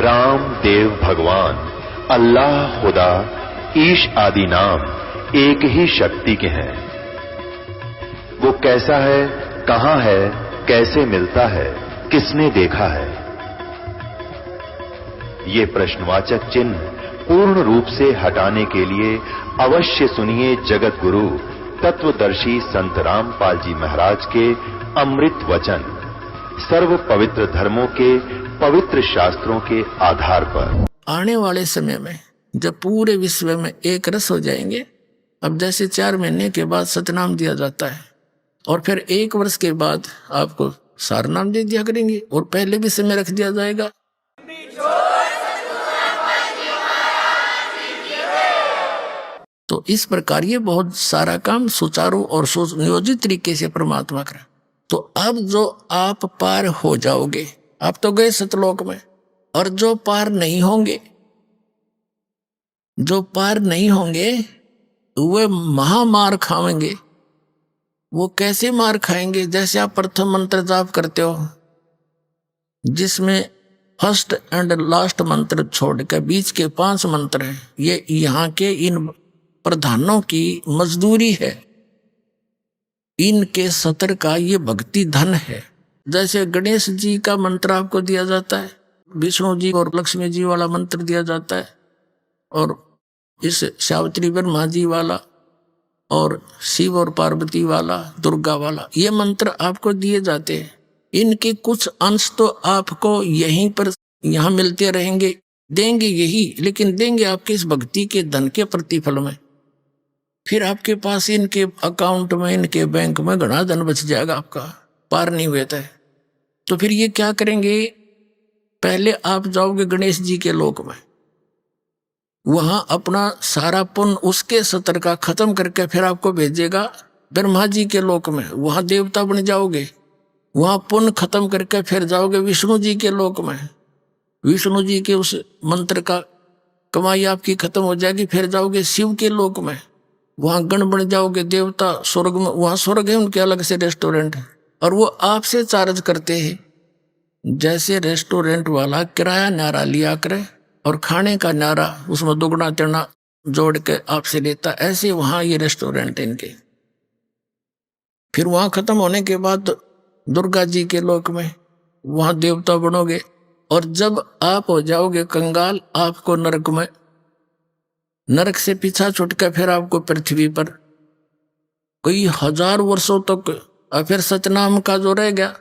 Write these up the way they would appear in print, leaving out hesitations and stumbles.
राम देव भगवान, अल्लाह खुदा, ईश आदि नाम एक ही शक्ति के हैं। वो कैसा है, कहां है, कैसे मिलता है, किसने देखा है? ये प्रश्नवाचक चिन्ह पूर्ण रूप से हटाने के लिए अवश्य सुनिए जगत गुरु तत्वदर्शी संत रामपाल जी महाराज के अमृत वचन, सर्व पवित्र धर्मों के पवित्र शास्त्रों के आधार पर। आने वाले समय में जब पूरे विश्व में एक रस हो जाएंगे, अब जैसे 4 महीने के बाद सतनाम दिया जाता है और फिर 1 वर्ष के बाद आपको सारनाम दे दिया करेंगे और पहले विषय में रख दिया जाएगा। तो इस प्रकार ये बहुत सारा काम सुचारू और सुनियोजित तरीके से परमात्मा करा। तो अब जो आप पार हो जाओगे, आप तो गए सतलोक में, और जो पार नहीं होंगे, वे महामार खाएंगे। वो कैसे मार खाएंगे? जैसे आप प्रथम मंत्र जाप करते हो, जिसमें फर्स्ट एंड लास्ट मंत्र छोड़कर बीच के 5 मंत्र हैं, ये यहाँ के इन प्रधानों की मजदूरी है, इनके सतर का ये भक्ति धन है। जैसे गणेश जी का मंत्र आपको दिया जाता है, विष्णु जी और लक्ष्मी जी वाला मंत्र दिया जाता है, और इस सावित्री ब्रह्मा जी वाला, और शिव और पार्वती वाला, दुर्गा वाला, ये मंत्र आपको दिए जाते हैं। इनके कुछ अंश तो आपको यहीं पर यहाँ मिलते रहेंगे, देंगे यही, लेकिन देंगे आपके इस भक्ति के धन के प्रतिफल में। फिर आपके पास इनके अकाउंट में, इनके बैंक में घना धन बच जाएगा, आपका पार नहीं हुआ है। तो फिर ये क्या करेंगे? पहले आप जाओगे गणेश जी के लोक में, वहां अपना सारा पुण्य उसके सतर का खत्म करके फिर आपको भेजेगा ब्रह्मा जी के लोक में, वहां देवता बन जाओगे। वहां पुण्य खत्म करके फिर जाओगे विष्णु जी के लोक में, विष्णु जी के उस मंत्र का कमाई आपकी खत्म हो जाएगी। फिर जाओगे शिव के लोक में, वहां गण बन जाओगे देवता। स्वर्ग में, वहां स्वर्ग है, उनके अलग से रेस्टोरेंट है, और वो आपसे चार्ज करते हैं। जैसे रेस्टोरेंट वाला किराया न्यारा लिया करे और खाने का न्यारा उसमें दुगना तिगुना जोड़ के आपसे लेता, ऐसे वहां ये रेस्टोरेंट है इनके। फिर वहां खत्म होने के बाद दुर्गा जी के लोक में, वहां देवता बनोगे, और जब आप हो जाओगे कंगाल, आपको नरक में, नरक से पीछा छुटकर फिर आपको पृथ्वी पर कई 1000 वर्षों तक, और फिर सतनाम का जो रह गया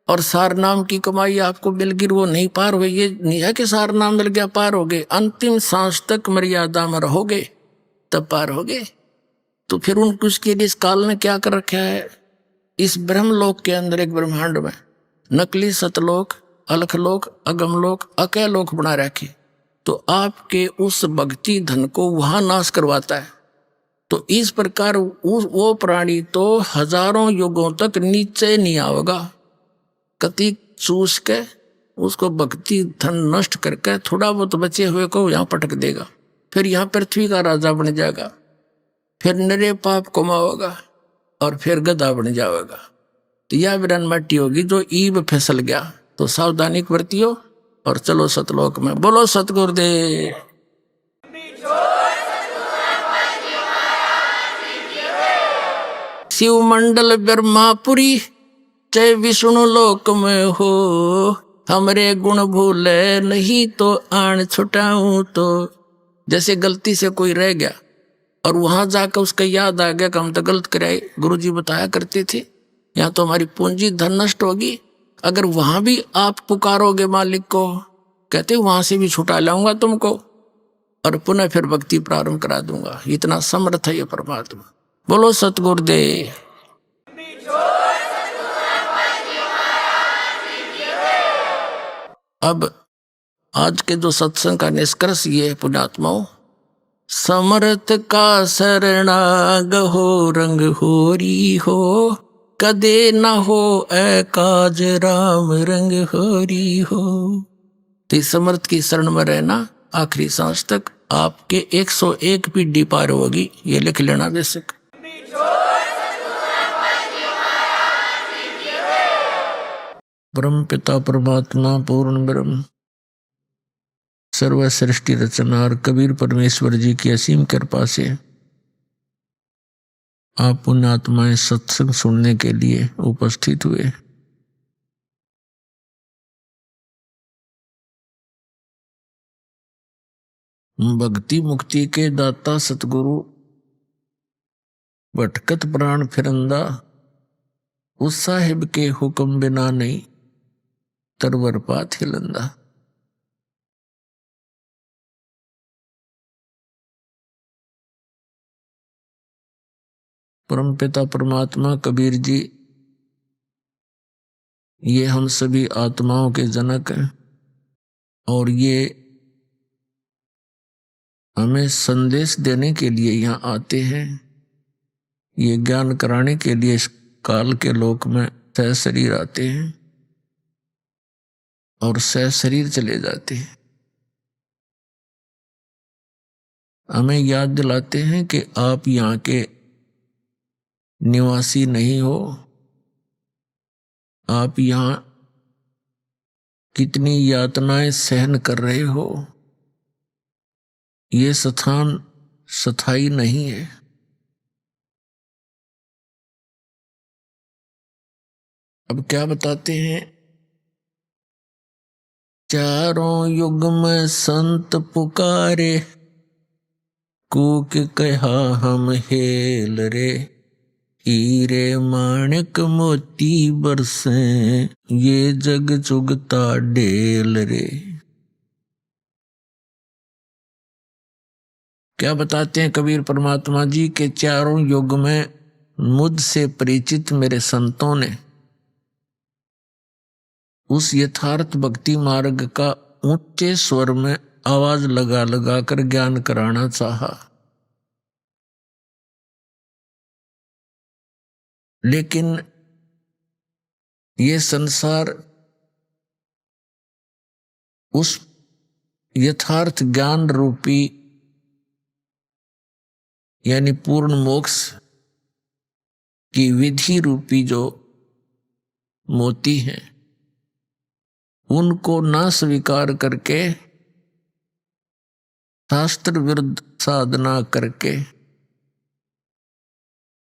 और सार नाम की कमाई आपको मिल गई, वो नहीं पार हुई। ये नहीं है कि सार नाम मिल गया पार हो गए, अंतिम सांस तक मर्यादा में रहोगे तब पार हो गए। तो फिर उसके लिए इस काल ने क्या कर रखा है? इस ब्रह्मलोक के अंदर, एक ब्रह्मांड में नकली सतलोक, अलखलोक, अगमलोक, अकैलोक बना रखे। तो आपके उस भक्ति धन को वहां नाश करवाता है। तो इस प्रकार वो प्राणी तो हजारों युगों तक नीचे नहीं आएगा, कति चूस के उसको भक्ति धन नष्ट करके थोड़ा बहुत बचे हुए को यहाँ पटक देगा। फिर यहाँ पृथ्वी का राजा बन जाएगा, फिर नरे पाप कमाओगा और फिर गधा बन जाएगा। तो यह विरन मट्टी होगी जो ईब फिसल गया। तो सावधानी बरतियो और चलो सतलोक में। बोलो सतगुरुदेव। शिव मंडल ब्रह्मापुरी जय विष्णु लोक में हो, हमरे गुण भूले नहीं तो आन छुटाऊं। तो जैसे गलती से कोई रह गया और वहां जाकर उसका याद आ गया कि हम तो गलत कराए, गुरु जी बताया करते थे, यहाँ तो हमारी पूंजी धन नष्ट होगी। अगर वहां भी आप पुकारोगे मालिक को, कहते वहां से भी छुटा लाऊंगा तुमको और पुनः फिर भक्ति प्रारंभ करा दूंगा। इतना समर्थ है ये परमात्मा। बोलो सतगुरुदेव। अब आज के जो सत्संग का निष्कर्ष ये है पुण्यात्माओं, समर्थ का शरणाग हो, रंग होरी हो, कदे न हो ए काज राम रंग होरी हो। तो समर्थ की शरण में रहना आखिरी सांस तक, आपके 101 पीढ़ी पार होगी, ये लिख लेना बेशक। परम पिता परमात्मा पूर्ण ब्रह्म सर्व सृष्टि रचना और कबीर परमेश्वर जी की असीम कृपा से आप पुण्यात्माएं सत्संग सुनने के लिए उपस्थित हुए। भक्ति मुक्ति के दाता सतगुरु भटकत प्राण फिरंदा, उस साहिब के हुक्म बिना नहीं तरवर पात हिलंदा। परमपिता परमात्मा कबीर जी ये हम सभी आत्माओं के जनक हैं और ये हमें संदेश देने के लिए यहाँ आते हैं। ये ज्ञान कराने के लिए इस काल के लोक में सह शरीर आते हैं और सह शरीर चले जाते हैं। हमें याद दिलाते हैं कि आप यहाँ के निवासी नहीं हो, आप यहाँ कितनी यातनाएं सहन कर रहे हो। ये स्थान स्थायी नहीं है। अब क्या बताते हैं, चारों युग में संत पुकारे, कूक कहा हम हेल रे, हीरे माणिक मोती बरसे, ये जग जुगता ढेल रे। क्या बताते हैं कबीर परमात्मा जी के चारों युग में मुझसे परिचित मेरे संतों ने उस यथार्थ भक्ति मार्ग का ऊंचे स्वर में आवाज लगा लगा कर ज्ञान कराना चाहा, लेकिन ये संसार उस यथार्थ ज्ञान रूपी यानी पूर्ण मोक्ष की विधि रूपी जो मोती हैं उनको ना स्वीकार करके शास्त्र विरुद्ध साधना करके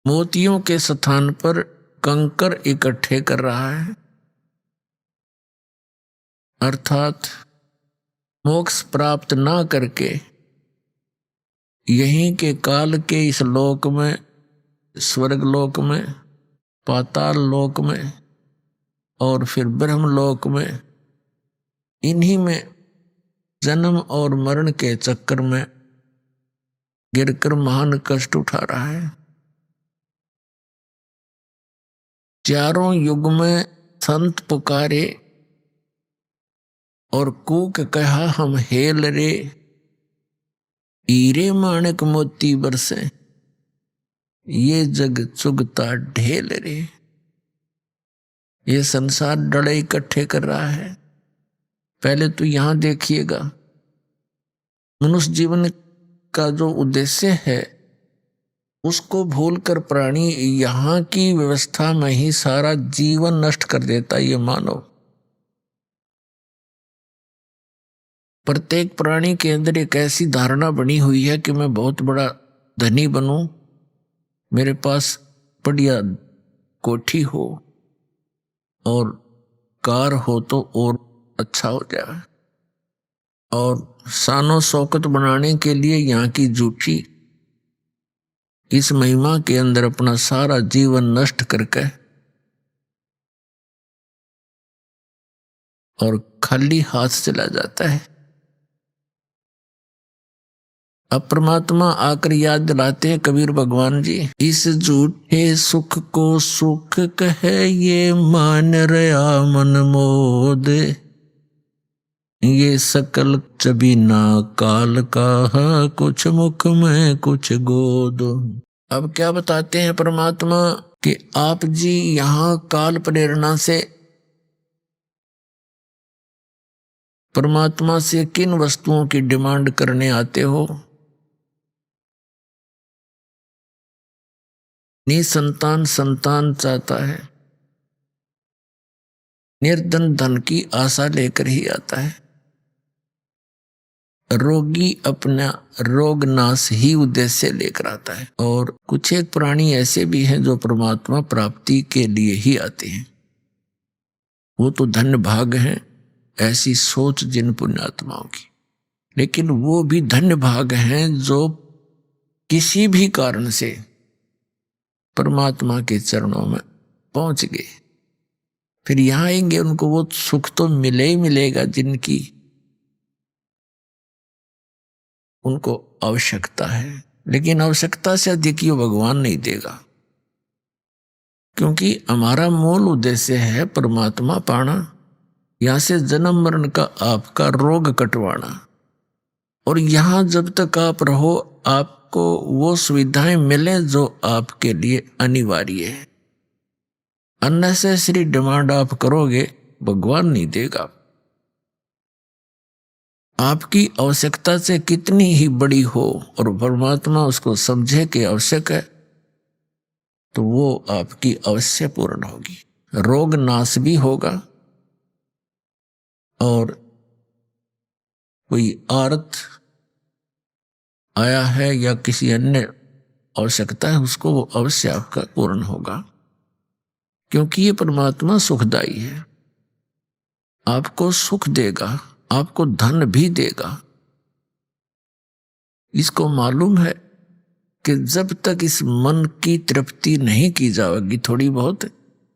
मोतियों के स्थान पर कंकर इकट्ठे कर रहा है, अर्थात मोक्ष प्राप्त ना करके यहीं के काल के इस लोक में, स्वर्ग लोक में, पाताल लोक में और फिर ब्रह्म लोक में, इन्हीं में जन्म और मरण के चक्कर में गिरकर महान कष्ट उठा रहा है। चारों युग में संत पुकारे और कूक कहा हम हेल रे, हीरे माणिक मोती बरसे, ये जग चुगता ढेल रे। ये संसार डले इकट्ठे कर रहा है। पहले तो यहां देखिएगा, मनुष्य जीवन का जो उद्देश्य है उसको भूलकर प्राणी यहां की व्यवस्था में ही सारा जीवन नष्ट कर देता। ये मानव प्रत्येक प्राणी के अंदर एक ऐसी धारणा बनी हुई है कि मैं बहुत बड़ा धनी बनूं, मेरे पास बढ़िया कोठी हो और कार हो तो और अच्छा हो जाए, और शानो शौकत बनाने के लिए यहाँ की झूठी इस महिमा के अंदर अपना सारा जीवन नष्ट करके और खाली हाथ चला जाता है। अब परमात्मा आकर याद दिलाते हैं कबीर भगवान जी, इस झूठे सुख को सुख कहे ये मान रहा मन मोद, ये सकल चबीना काल का कुछ मुख में कुछ गोद। अब क्या बताते हैं परमात्मा कि आप जी यहाँ काल प्रेरणा से परमात्मा से किन वस्तुओं की डिमांड करने आते हो। निसंतान संतान चाहता है, निर्धन धन की आशा लेकर ही आता है। रोगी अपना रोग नाश ही उद्देश्य लेकर आता है। और कुछ एक प्राणी ऐसे भी हैं जो परमात्मा प्राप्ति के लिए ही आते हैं। वो तो धन्य भाग हैं ऐसी सोच जिन पुण्यात्माओं की। लेकिन वो भी धन्य भाग हैं जो किसी भी कारण से परमात्मा के चरणों में पहुंच गए। फिर यहां आएंगे उनको वो सुख तो मिले ही मिलेगा जिनकी उनको आवश्यकता है। लेकिन आवश्यकता से अधिक ये भगवान नहीं देगा, क्योंकि हमारा मूल उद्देश्य है परमात्मा पाना, यहां से जन्म मरण का आपका रोग कटवाना। और यहां जब तक आप रहो आपको वो सुविधाएं मिले जो आपके लिए अनिवार्य है। अननेसेसरी डिमांड आप करोगे भगवान नहीं देगा। आपकी आवश्यकता से कितनी ही बड़ी हो और परमात्मा उसको समझे कि आवश्यक है तो वो आपकी अवश्य पूर्ण होगी। रोग नाश भी होगा और कोई आर्त आया है या किसी अन्य आवश्यकता है उसको वो अवश्य आपका पूर्ण होगा, क्योंकि ये परमात्मा सुखदाई है। आपको सुख देगा, आपको धन भी देगा। इसको मालूम है कि जब तक इस मन की तृप्ति नहीं की जाएगी थोड़ी बहुत,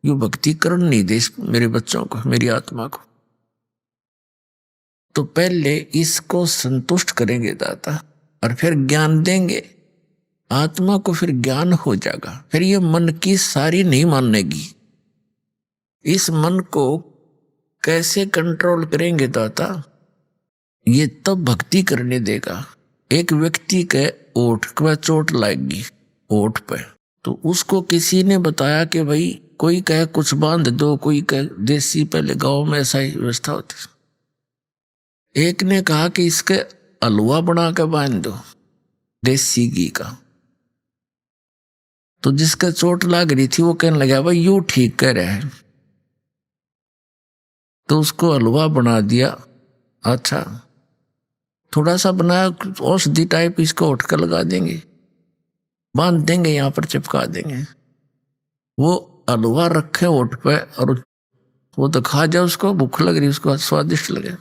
यो भक्ति करण नहीं दे मेरे बच्चों को, मेरी आत्मा को, तो पहले इसको संतुष्ट करेंगे दाता और फिर ज्ञान देंगे आत्मा को, फिर ज्ञान हो जाएगा। फिर ये मन की सारी नहीं मानेगी। इस मन को कैसे कंट्रोल करेंगे दाता? ये तब भक्ति करने देगा। एक व्यक्ति के ओठ पर चोट लगेगी, ओठ पे, तो उसको किसी ने बताया कि भाई कोई कहे कुछ बांध दो, कोई कहे देसी, पहले गांव में ऐसा ही व्यवस्था होती। एक ने कहा कि इसके हलवा बना के बांध दो देसी घी का। तो जिसका चोट लग रही थी वो कहने लगा भाई यूं ठीक कह रहे हैं, तो उसको हलवा बना दिया। अच्छा थोड़ा सा बनाया, औषधि टाइप, इसको उठ कर लगा देंगे, बांध देंगे, यहाँ पर चिपका देंगे। वो हलवा रखे ओठ पे और वो तो खा जाए, उसको भूख लग रही, उसको स्वादिष्ट लगे।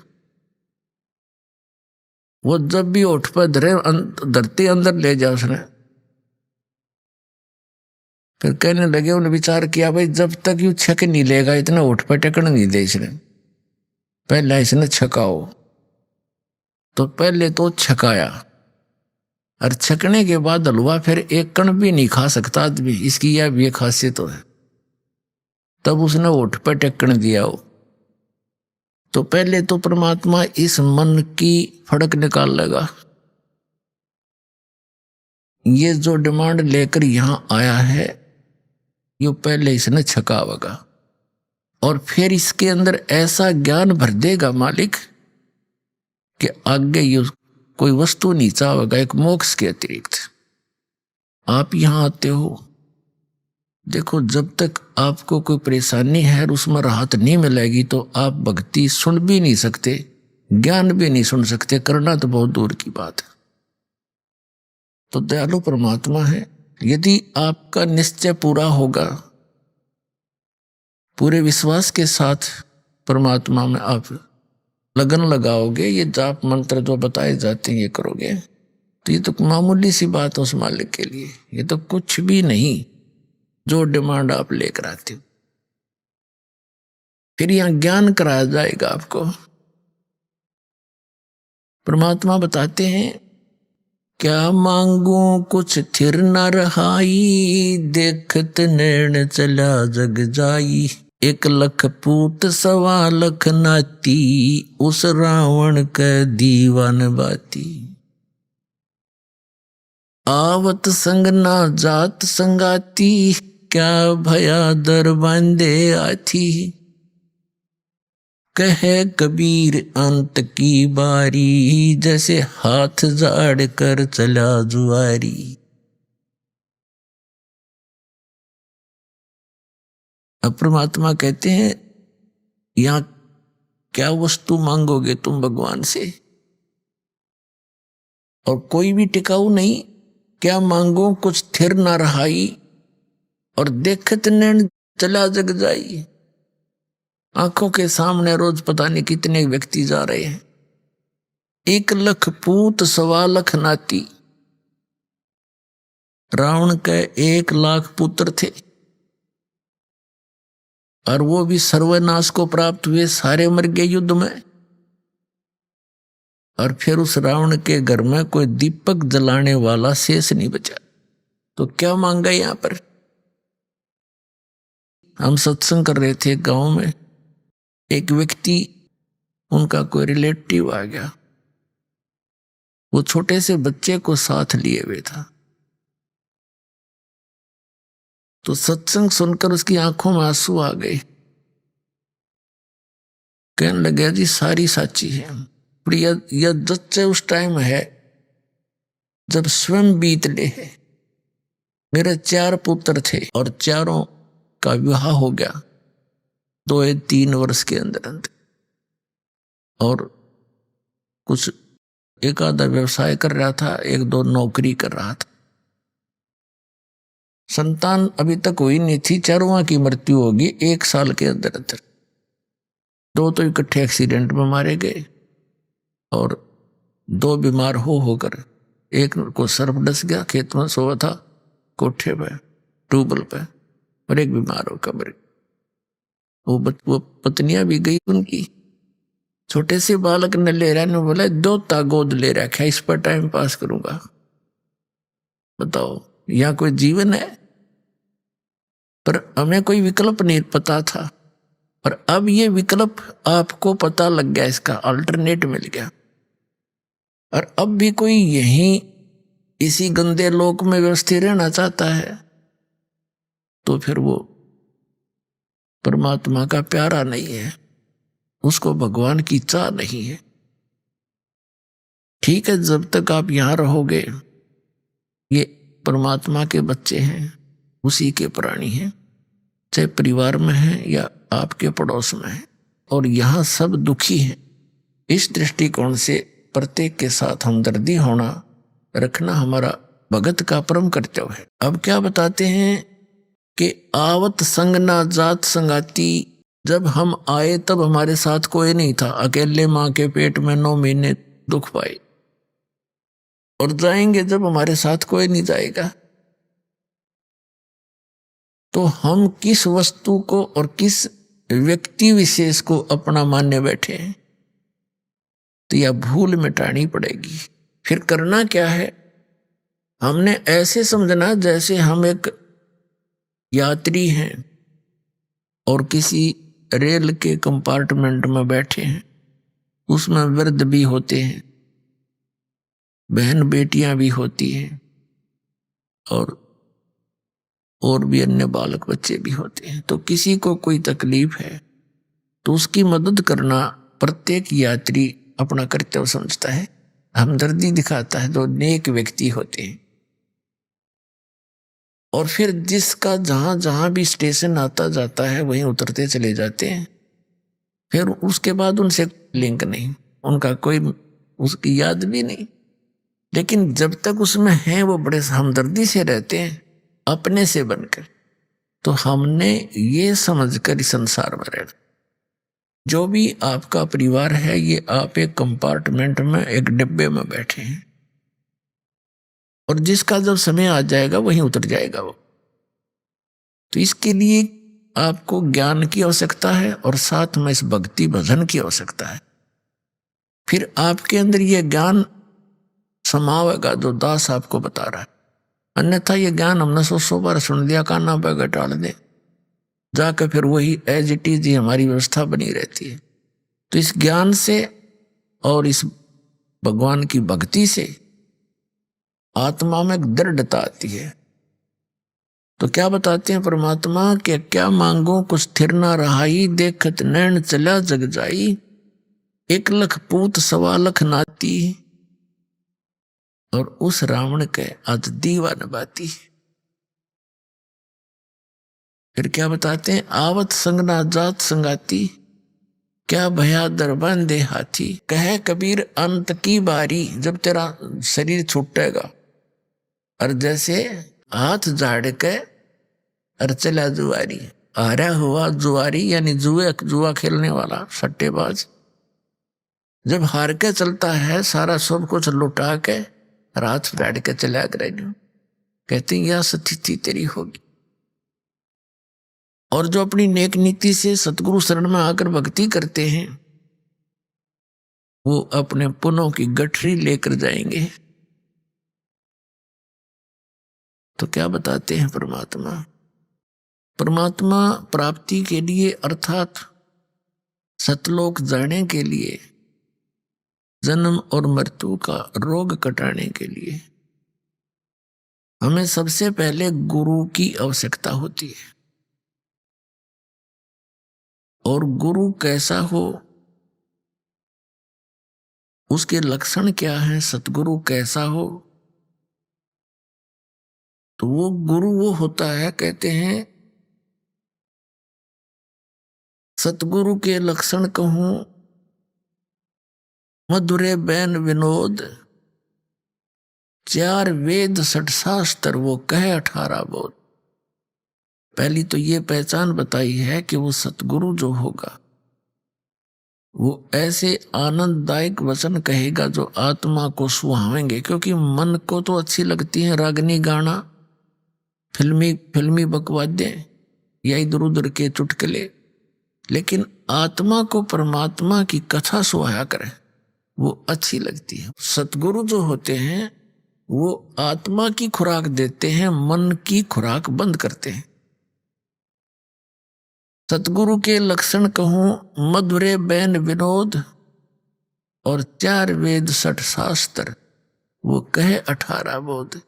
वो जब भी ओठ पे धरती अंदर ले जाए उसने, फिर कहने लगे, उन्हें विचार किया भाई जब तक यू छक नहीं लेगा इतना ओठ पे टेकन नहीं दे इसने, पहले इसने छकाओ। तो पहले तो छकाया और छकने के बाद हलवा फिर एक कण भी नहीं खा सकता आदमी, इसकी यह भी खासियत है। तब उसने ओठ पर टेकन दिया हो। तो पहले तो परमात्मा इस मन की फड़क निकाल लेगा। ये जो डिमांड लेकर यहां आया है ये पहले इसने छकावेगा और फिर इसके अंदर ऐसा ज्ञान भर देगा मालिक कि आगे ये कोई वस्तु नहीं चाहेगा एक मोक्ष के अतिरिक्त। आप यहां आते हो, देखो जब तक आपको कोई परेशानी है और उसमें राहत नहीं मिलेगी तो आप भक्ति सुन भी नहीं सकते, ज्ञान भी नहीं सुन सकते, करना तो बहुत दूर की बात है। तो दयालु परमात्मा है। यदि आपका निश्चय पूरा होगा, पूरे विश्वास के साथ परमात्मा में आप लगन लगाओगे, ये जाप मंत्र जो बताए जाते हैं ये करोगे, तो ये तो मामूली सी बात है उस मालिक के लिए। ये तो कुछ भी नहीं जो डिमांड आप लेकर आते हो। फिर यहां ज्ञान कराया जाएगा आपको। परमात्मा बताते हैं, क्या मांगू कुछ थिर न रहाई, देखत नैन चला जग जाई। 1 लख पूत 1.25 लाख नाती, उस रावण के दीवान बाती। आवत संग ना जात संगाती, क्या भया दर बांधे आथी। कहे कबीर अंत की बारी, जैसे हाथ झाड़ कर चला जुआरी। अब परमात्मा कहते हैं, यहां क्या वस्तु मांगोगे तुम भगवान से? और कोई भी टिकाऊ नहीं। क्या मांगो कुछ स्थिर ना रहाई, और देखत नैन चला जग जाई। आंखों के सामने रोज पता नहीं कितने व्यक्ति जा रहे हैं। 1,00,000 पूत 1,15,00,000 नाती। रावण के 1,00,000 पुत्र थे और वो भी सर्वनाश को प्राप्त हुए, सारे मर गए युद्ध में। और फिर उस रावण के घर में कोई दीपक जलाने वाला शेष नहीं बचा। तो क्या मांगा यहां पर? हम सत्संग कर रहे थे गांव में, एक व्यक्ति, उनका कोई रिलेटिव आ गया, वो छोटे से बच्चे को साथ लिए हुए था। तो सत्संग सुनकर उसकी आंखों में आंसू आ गए। कहने लगे जी सारी साची है, पर यह सच्चे उस टाइम है जब स्वयं बीत ले है। मेरे 4 पुत्र थे और चारों का विवाह हो गया 2 या 3 वर्ष के अंदर अंदर, और कुछ एक आधा व्यवसाय कर रहा था, 1-2 नौकरी कर रहा था। संतान अभी तक हुई नहीं थी। चारों की मृत्यु होगी 1 साल के अंदर अंदर। 2 तो इकट्ठे एक्सीडेंट में मारे गए और 2 बीमार होकर, एक को सर्प डस गया, खेत में सोया था कोठे पे ट्यूबवेल पे, और एक बीमार होकर मर गया। वो पत्नियां भी गई उनकी। छोटे से बालक ने ले रहा, ने बोला 2 गोद ले रखा, इस पर टाइम पास करूंगा। बताओ यहाँ कोई जीवन है? पर हमें कोई विकल्प नहीं पता था, पर अब ये विकल्प आपको पता लग गया, इसका अल्टरनेट मिल गया। और अब भी कोई यहीं इसी गंदे लोक में व्यवस्थित रहना चाहता है तो फिर वो परमात्मा का प्यारा नहीं है, उसको भगवान की चाह नहीं है। ठीक है, जब तक आप यहां रहोगे, ये परमात्मा के बच्चे हैं, उसी के प्राणी हैं, चाहे परिवार में हैं या आपके पड़ोस में हैं, और यहां सब दुखी हैं। इस दृष्टिकोण से प्रत्येक के साथ हमदर्दी होना रखना हमारा भगत का परम कर्तव्य है। अब क्या बताते हैं कि आवत संग ना जात संगाती। जब हम आए तब हमारे साथ कोई नहीं था, अकेले मां के पेट में 9 महीने दुख पाए, और जाएंगे जब हमारे साथ कोई नहीं जाएगा। तो हम किस वस्तु को और किस व्यक्ति विशेष को अपना मानने बैठे हैं, तो यह भूल मिटानी पड़ेगी। फिर करना क्या है? हमने ऐसे समझना जैसे हम एक यात्री हैं और किसी रेल के कंपार्टमेंट में बैठे हैं। उसमें वृद्ध भी होते हैं, बहन बेटियां भी होती हैं, और भी अन्य बालक बच्चे भी होते हैं। तो किसी को कोई तकलीफ है तो उसकी मदद करना प्रत्येक यात्री अपना कर्तव्य समझता है, हमदर्दी दिखाता है, जो नेक व्यक्ति होते हैं। और फिर जिसका जहां जहां भी स्टेशन आता जाता है वहीं उतरते चले जाते हैं। फिर उसके बाद उनसे लिंक नहीं, उनका कोई उसकी याद भी नहीं। लेकिन जब तक उसमें है वो बड़े हमदर्दी से रहते हैं, अपने से बनकर। तो हमने ये समझकर इस संसार में रहना। जो भी आपका परिवार है, ये आप एक कंपार्टमेंट में, एक डिब्बे में बैठे हैं, और जिसका जब समय आ जाएगा वहीं उतर जाएगा वो। तो इसके लिए आपको ज्ञान की आवश्यकता है और साथ में इस भक्ति भजन की आवश्यकता है। फिर आपके अंदर ये ज्ञान समावेगा जो दास आपको बता रहा है। अन्यथा ये ज्ञान हमने 100 बार सुन लिया, काना पे टाल दे, जाकर फिर वही एज इट इज हमारी व्यवस्था बनी रहती है। तो इस ज्ञान से और इस भगवान की भक्ति से आत्मा में एक दृढ़ता आती है। तो क्या बताते हैं परमात्मा के, क्या मांगो कुछ स्थिर ना रहाई, देखत नैन चला जग जाई। 1,00,000 पूत 1,15,00,000 नाती, और उस रावण के आज दीवा नबाती। फिर क्या बताते हैं, आवत संग ना जात संगाती। क्या भया दर बांधे हाथी। कहे कबीर अंत की बारी, जब तेरा शरीर छूटेगा और जैसे हाथ झाड़ के और चला जुआरी, हारा हुआ जुआरी यानी जुआ खेलने वाला सट्टेबाज, जब हार के चलता है सारा सब कुछ लुटा के रात बैठ के चला कर, कहते हैं यह स्थिति तेरी होगी। और जो अपनी नेक नीति से सतगुरु शरण में आकर भक्ति करते हैं वो अपने पुनों की गठरी लेकर जाएंगे। तो क्या बताते हैं परमात्मा? परमात्मा प्राप्ति के लिए अर्थात सतलोक जाने के लिए, जन्म और मृत्यु का रोग कटाने के लिए हमें सबसे पहले गुरु की आवश्यकता होती है। और गुरु कैसा हो, उसके लक्षण क्या हैं, सतगुरु कैसा हो, तो वो गुरु वो होता है, कहते हैं सतगुरु के लक्षण कहूं मधुरे बैन विनोद, 4 वेद 6 शास्त्र वो कहे 18 बोध। पहली तो ये पहचान बताई है कि वो सतगुरु जो होगा वो ऐसे आनंददायक वचन कहेगा जो आत्मा को सुहावेंगे, क्योंकि मन को तो अच्छी लगती है रागनी गाना, फिल्मी बकवाद्य या इधर उधर के चुटकुले, लेकिन आत्मा को परमात्मा की कथा सुहाया करे वो अच्छी लगती है। सतगुरु जो होते हैं वो आत्मा की खुराक देते हैं, मन की खुराक बंद करते हैं। सतगुरु के लक्षण कहूं मधुरे बैन विनोद और 4 वेद 6 शास्त्र वो कहे 18 बोध,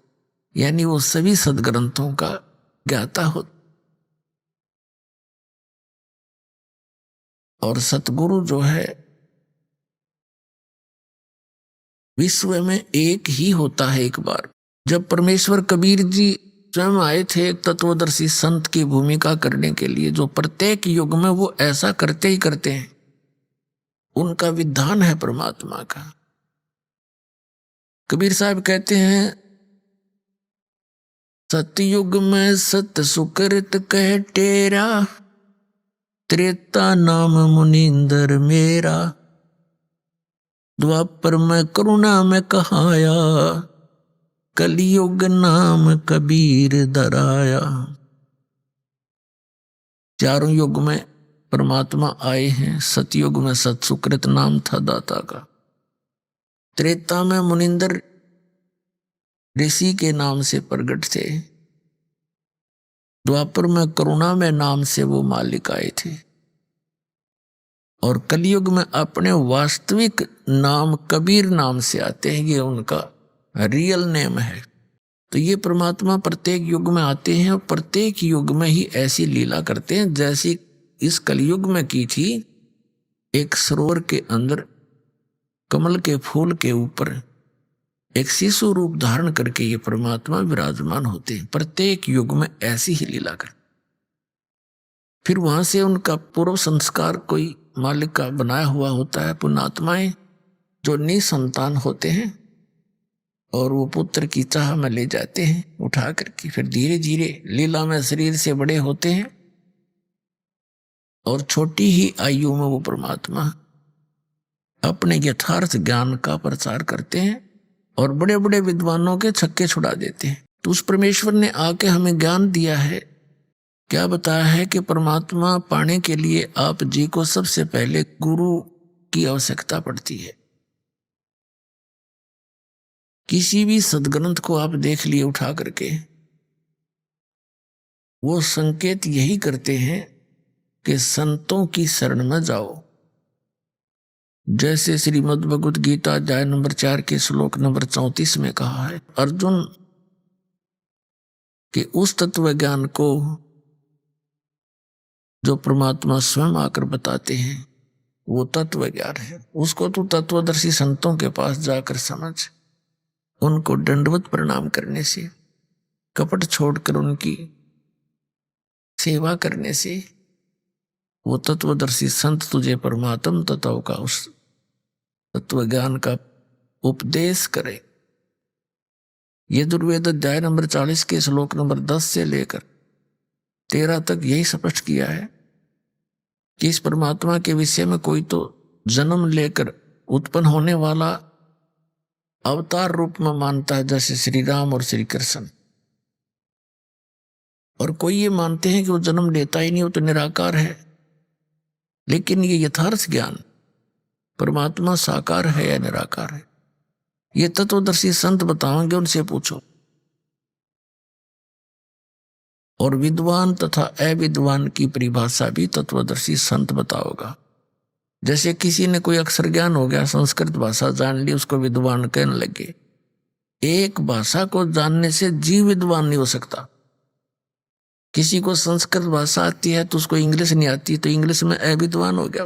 यानी वो सभी सदग्रंथों का ज्ञाता हो। और सतगुरु जो है विश्व में एक ही होता है। एक बार जब परमेश्वर कबीर जी स्वयं आए थे एक तत्वदर्शी संत की भूमिका करने के लिए, जो प्रत्येक युग में वो ऐसा करते ही करते हैं, उनका विधान है परमात्मा का। कबीर साहब कहते हैं सतयुग में सत सुकृत कह टेरा, त्रेता नाम मुनिंदर मेरा, द्वापर में करुणा में कहाया, कलियुग नाम कबीर दराया। चारों युग में परमात्मा आए हैं। सतयुग में सत सुकृत नाम था दाता का, त्रेता में मुनिंदर ऋषि के नाम से प्रकट थे, द्वापर में करुणा में नाम से वो मालिक आए थे, और कलयुग में अपने वास्तविक नाम कबीर नाम से आते हैं। ये उनका रियल नेम है। तो ये परमात्मा प्रत्येक युग में आते हैं और प्रत्येक युग में ही ऐसी लीला करते हैं जैसी इस कलयुग में की थी। एक सरोवर के अंदर कमल के फूल के ऊपर एक शिशु रूप धारण करके ये परमात्मा विराजमान होते हैं। प्रत्येक युग में ऐसी ही लीला कर, फिर वहां से उनका पूर्व संस्कार कोई मालिक का बनाया हुआ होता है। पुण्यात्माएं जो निसंतान होते हैं और वो पुत्र की चाह में ले जाते हैं उठा करके, फिर धीरे धीरे लीला में शरीर से बड़े होते हैं और छोटी ही आयु में वो परमात्मा अपने यथार्थ ज्ञान का प्रचार करते हैं और बड़े बड़े विद्वानों के छक्के छुड़ा देते हैं। तो उस परमेश्वर ने आके हमें ज्ञान दिया है। क्या बताया है कि परमात्मा पाने के लिए आप जी को सबसे पहले गुरु की आवश्यकता पड़ती है। किसी भी सदग्रंथ को आप देख लिए उठा करके, वो संकेत यही करते हैं कि संतों की शरण में जाओ। जैसे श्रीमद् भगवत गीता अध्याय नंबर 4 के श्लोक नंबर 34 में कहा है अर्जुन कि उस तत्व ज्ञान को जो परमात्मा स्वयं आकर बताते हैं वो तत्व ज्ञान है। उसको तू तत्वदर्शी संतों के पास जाकर समझ, उनको दंडवत प्रणाम करने से, कपट छोड़कर उनकी सेवा करने से वो तत्वदर्शी संत तुझे परमात्म तत्व का उस तत्व ज्ञान का उपदेश करे। यजुर्वेद अध्याय नंबर 40 के श्लोक नंबर 10 से लेकर 13 तक यही स्पष्ट किया है कि इस परमात्मा के विषय में कोई तो जन्म लेकर उत्पन्न होने वाला अवतार रूप में मानता है, जैसे श्री राम और श्री कृष्ण, और कोई ये मानते हैं कि वो जन्म लेता ही नहीं, वो तो निराकार है। लेकिन ये यथार्थ ज्ञान परमात्मा साकार है या निराकार है, ये तत्वदर्शी संत बताएंगे, उनसे पूछो। और विद्वान तथा अविद्वान की परिभाषा भी तत्वदर्शी संत बताओगा। जैसे किसी ने कोई अक्षर ज्ञान हो गया, संस्कृत भाषा जान ली, उसको विद्वान कहने लगे। एक भाषा को जानने से जीव विद्वान नहीं हो सकता। किसी को संस्कृत भाषा आती है तो उसको इंग्लिश नहीं आती, तो इंग्लिश में अविद्वान हो गया।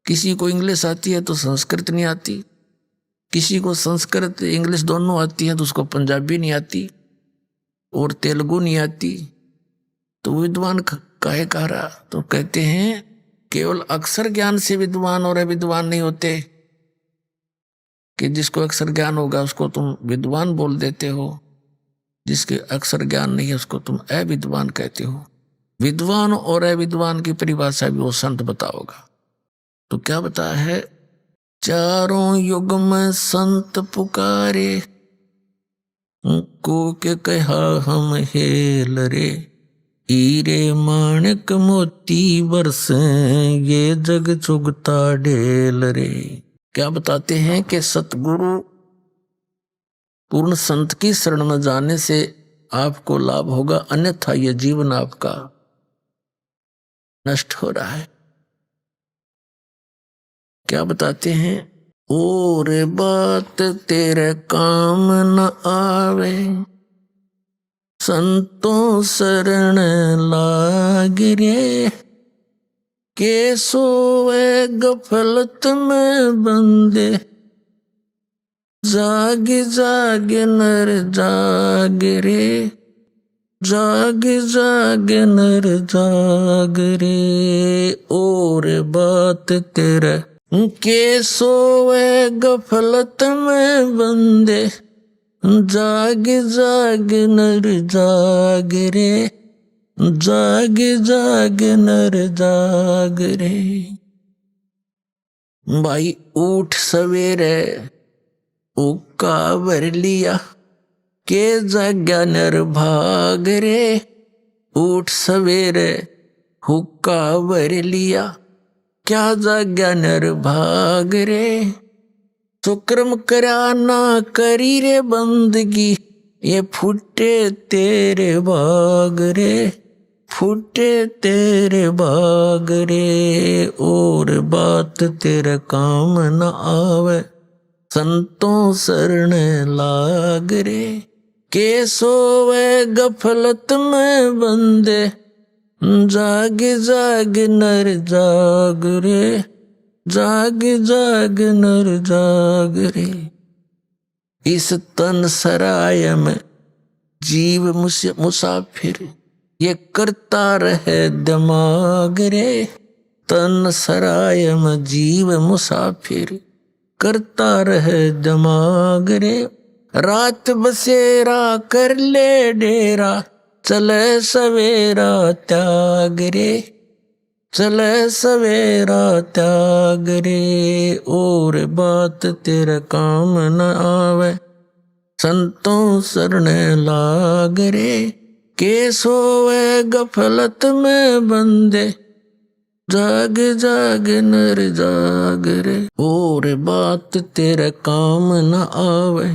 किसी को इंग्लिश आती है तो संस्कृत नहीं आती, किसी को संस्कृत इंग्लिश दोनों आती है तो उसको पंजाबी नहीं आती और तेलुगु नहीं आती, तो विद्वान काहे कह रहा? तो कहते हैं केवल अक्षर ज्ञान से विद्वान और अविद्वान नहीं होते, कि जिसको अक्षर ज्ञान होगा उसको तुम विद्वान बोल देते हो, जिसके अक्षर ज्ञान नहीं है उसको तुम अविद्वान कहते हो। विद्वान और अविद्वान की परिभाषा भी वो संत बताओगा। तो क्या बताया है? चारों युग में संत पुकारे, को के कहा हम हेल रे, हीरे माणिक मोती बरसे, ये जग चुगता ढेल रे। क्या बताते हैं कि सतगुरु पूर्ण संत की शरण में जाने से आपको लाभ होगा, अन्यथा यह जीवन आपका नष्ट हो रहा है। क्या बताते हैं? और बात तेरे काम न आवे, संतों शरण लाग रे, के सोए गफलत में बंदे, जाग जाग नर जाग रे, जाग जाग नर जाग रे। और बात तेरे के सोए गफलत में बंदे, जाग जाग नर जाग रे, जाग जाग नर जाग रे। भाई उठ सवेरे उक्का भर लिया, के जाग्या नर भाग रे। उठ सवेरे हुक्का भर लिया, क्या जाग्या नर भाग रे। सुक्रम करा ना करी रे बंदगी, ये फुटे तेरे बाग रे, फुटे तेरे बाग रे। और बात तेरे काम न आवे, संतों शरण लाग रे, के सोवे गफलत में बंदे, जाग जाग नर जाग रे, जाग जाग नर जाग रे। इस तन सराय में जीव मुसाफिर, ये करता रहे दिमाग रे। तन सराय में जीव मुसाफिर, करता रहे दिमाग रे। रात बसेरा कर ले डेरा, चले सवेरा त्याग रे, चले सवेरा त्याग रे। और बात तेरे काम न आवे, संतों शरण लाग रे, के सोए गफलत में बंदे, जाग जाग नर जाग रे। और बात तेरे काम न आवे,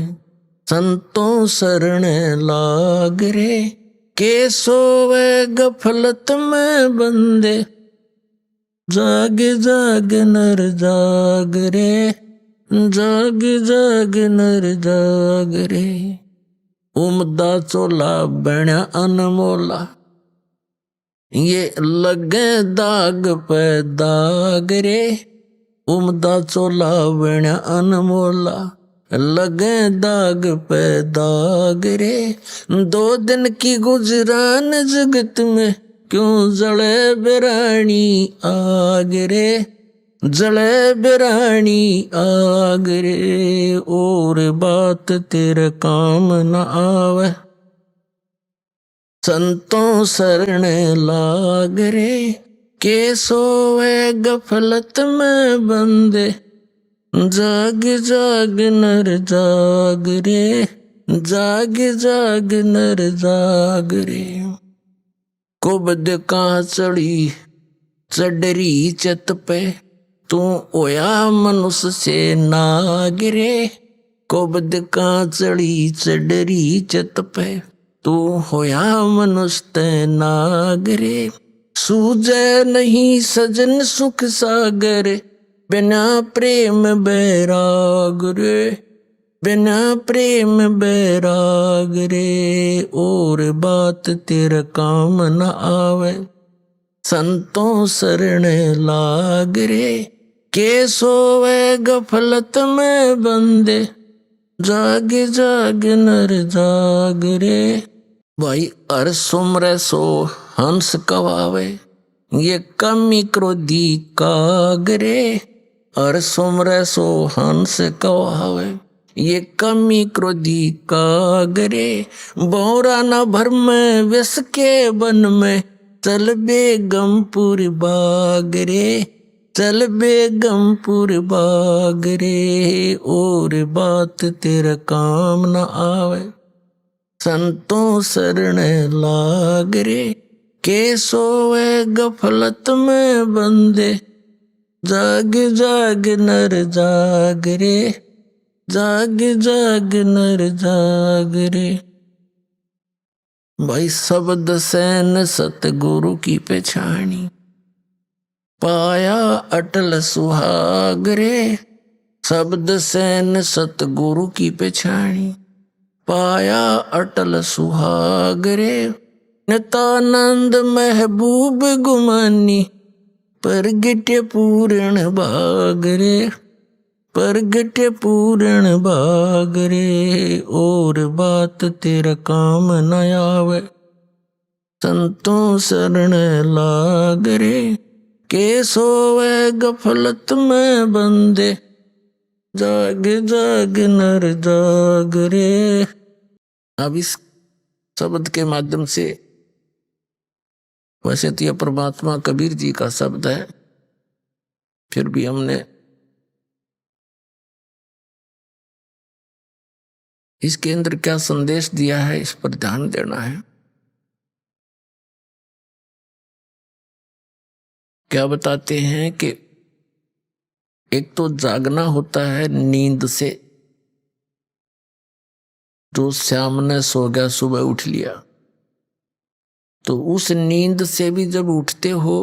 संतों शरण लाग रे, के सोवे गफलत में बंदे, जाग जाग नर जाग रे, जाग जाग नर जाग रे। उमदा चोला बण्या अनमोला, ये लगे दाग पे दाग रे। उमदा चोला बण्या अनमोला, लगे दाग पे दाग रे। 2 दिन की गुजरान जगत में, क्यों जले बिरानी आग रे, जले बिरानी आग रे, और बात तेरे काम न आवे, संतों शरण लाग रे, के सोवे गफलत में बंदे, जाग जाग नर जाग रे, जाग जाग नर जाग रे। कुबद का चढ़ी चडरी चत पे, तू ओया मनुष्य से नाग रे, कुबद का चढ़ी चडरी चत पे, तू होया मनुष्य ते नाग रे। सूझे नहीं सजन सुख सागर, बिना प्रेम बैराग रे, बिना प्रेम बैराग रे, और बात तेरा काम न आवे, संतों शरण लाग रे, के सोवे गफलत में बंदे, जाग जाग नर जाग रे। भाई हर सुमरे सो हंस कवावे, ये कमी क्रोधी कागरे, हर सुमरे सो हंस कवावे, ये कमी क्रोधी कागरे। बोरा न भर में विष के बन में, चल बेगमपुर बाग रे, चल बेगमपुर बाग रे, और बात तेरा काम न आवे, संतों शरण लाग रे, के सोवे गफलत में बंदे, जाग जाग नर जाग रे, जाग जाग नर जाग रे। भाई शब्द सैन सतगुरु की पहचानी, पाया अटल सुहाग रे, शब्द सैन सतगुरु की पहचानी, पाया अटल सुहाग रे। नितानंद महबूब गुमानी, परगटे पूर्ण भाग रे, परगटे पूर्ण भाग रे, और बात तेरा काम न आवे, संतों शरण लाग रे, के सोवे गफलत में बंदे, जाग जाग नर जाग रे। अब इस शब्द के माध्यम से, वैसे तो यह परमात्मा कबीर जी का शब्द है, फिर भी हमने इसके अंदर क्या संदेश दिया है इस पर ध्यान देना है। क्या बताते हैं कि एक तो जागना होता है नींद से, जो श्याम ने सो गया सुबह उठ लिया, तो उस नींद से भी जब उठते हो,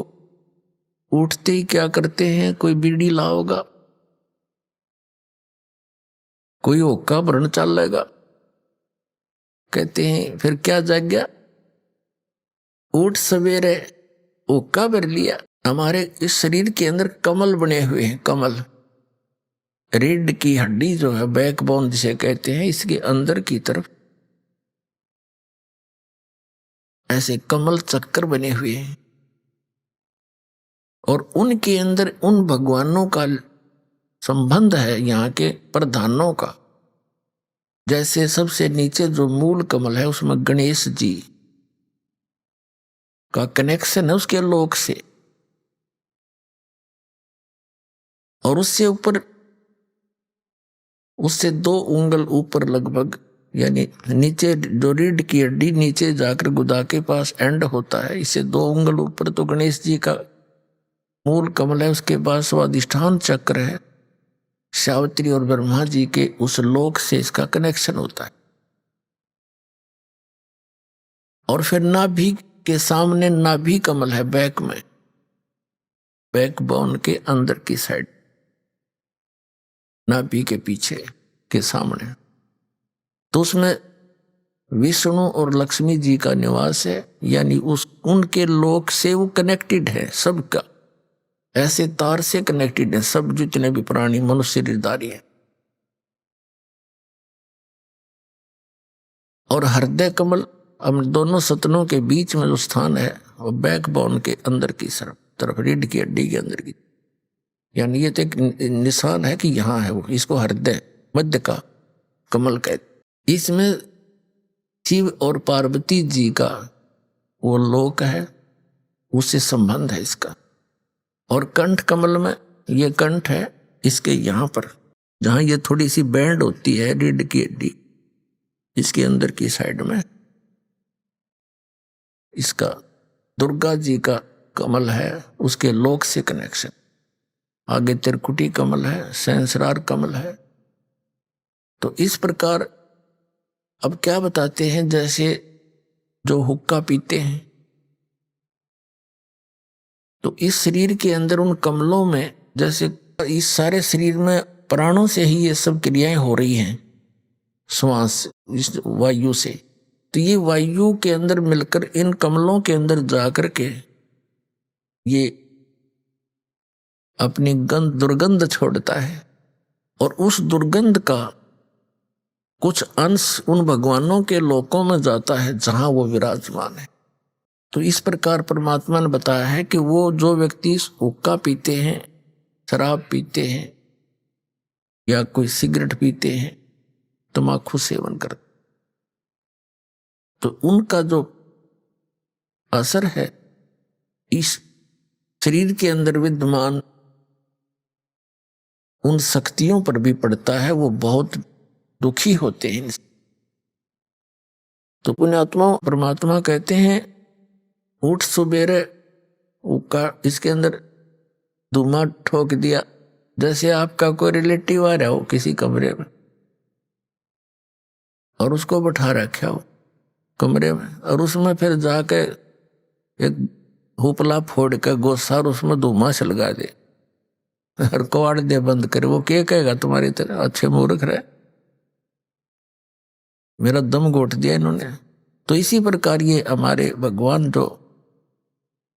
उठते ही क्या करते हैं, कोई बीड़ी लाओगा, कोई होका भरण चल लेगा, कहते हैं फिर क्या जाग गया, उठ सवेरे होका भर लिया। हमारे इस शरीर के अंदर कमल बने हुए हैं, कमल, रीढ़ की हड्डी जो है, बैकबोन जिसे कहते हैं, इसके अंदर की तरफ ऐसे कमल चक्कर बने हुए हैं, और उनके अंदर उन भगवानों का संबंध है, यहाँ के प्रधानों का। जैसे सबसे नीचे जो मूल कमल है, उसमें गणेश जी का कनेक्शन है उसके लोक से, और उससे ऊपर, उससे 2 उंगल ऊपर लगभग, यानी नीचे जो रीढ़ की हड्डी नीचे जाकर गुदा के पास एंड होता है, इससे 2 उंगल ऊपर तो गणेश जी का मूल कमल है, उसके बाद स्वादिष्ठान चक्र है, सावित्री और ब्रह्मा जी के उस लोक से इसका कनेक्शन होता है। और फिर नाभि के सामने नाभि कमल है, बैक में, बैकबोन के अंदर की साइड, नाभि के पीछे के सामने, तो उसमें विष्णु और लक्ष्मी जी का निवास है, यानी उस उनके लोक से वो कनेक्टेड है सबका, ऐसे तार से कनेक्टेड है सब जितने भी प्राणी मनुष्य शरीरधारी हैं। और हृदय कमल हम दोनों सतनों के बीच में जो स्थान है, और बैकबोन के अंदर की तरफ रीढ़ की हड्डी के अंदर की, यानी ये तो एक निशान है कि यहाँ है वो, इसको हृदय मध्य का कमल कहते। इसमें शिव और पार्वती जी का वो लोक है, उससे संबंध है इसका। और कंठ कमल में ये कंठ है, इसके यहाँ पर जहाँ ये थोड़ी सी बैंड होती है रीढ़ की हड्डी, इसके अंदर की साइड में इसका दुर्गा जी का कमल है, उसके लोक से कनेक्शन। आगे त्रिकुटी कमल है, सहस्रार कमल है। तो इस प्रकार अब क्या बताते हैं, जैसे जो हुक्का पीते हैं तो इस शरीर के अंदर उन कमलों में, जैसे इस सारे शरीर में प्राणों से ही ये सब क्रियाएं हो रही हैं, श्वास इस वायु से। तो ये वायु के अंदर मिलकर इन कमलों के अंदर जाकर के ये अपनी दुर्गंध छोड़ता है, और उस दुर्गंध का कुछ अंश उन भगवानों के लोकों में जाता है जहां वो विराजमान है। तो इस प्रकार परमात्मा ने बताया है कि वो जो व्यक्ति हुक्का पीते हैं, शराब पीते हैं, या कोई सिगरेट पीते हैं, तम्बाकू सेवन करते, तो उनका जो असर है इस शरीर के अंदर विद्यमान उन शक्तियों पर भी पड़ता है, वो बहुत दुखी होते हैं। तो पुण्यात्मा परमात्मा कहते हैं, उठ सुबेरे हुक्का इसके अंदर धुआं ठोक दिया, जैसे आपका कोई रिलेटिव आ रहा हो किसी कमरे में और उसको बैठा रखा हो कमरे में, और उसमें फिर जाके एक हुपला फोड़ के गोसा और उसमें धुआं सलगा दे और कवाड़ दे बंद करे, वो क्या कहेगा तुम्हारी तरह, अच्छे मूर्ख रहे, मेरा दम घोट दिया इन्होंने। तो इसी प्रकार ये हमारे भगवान जो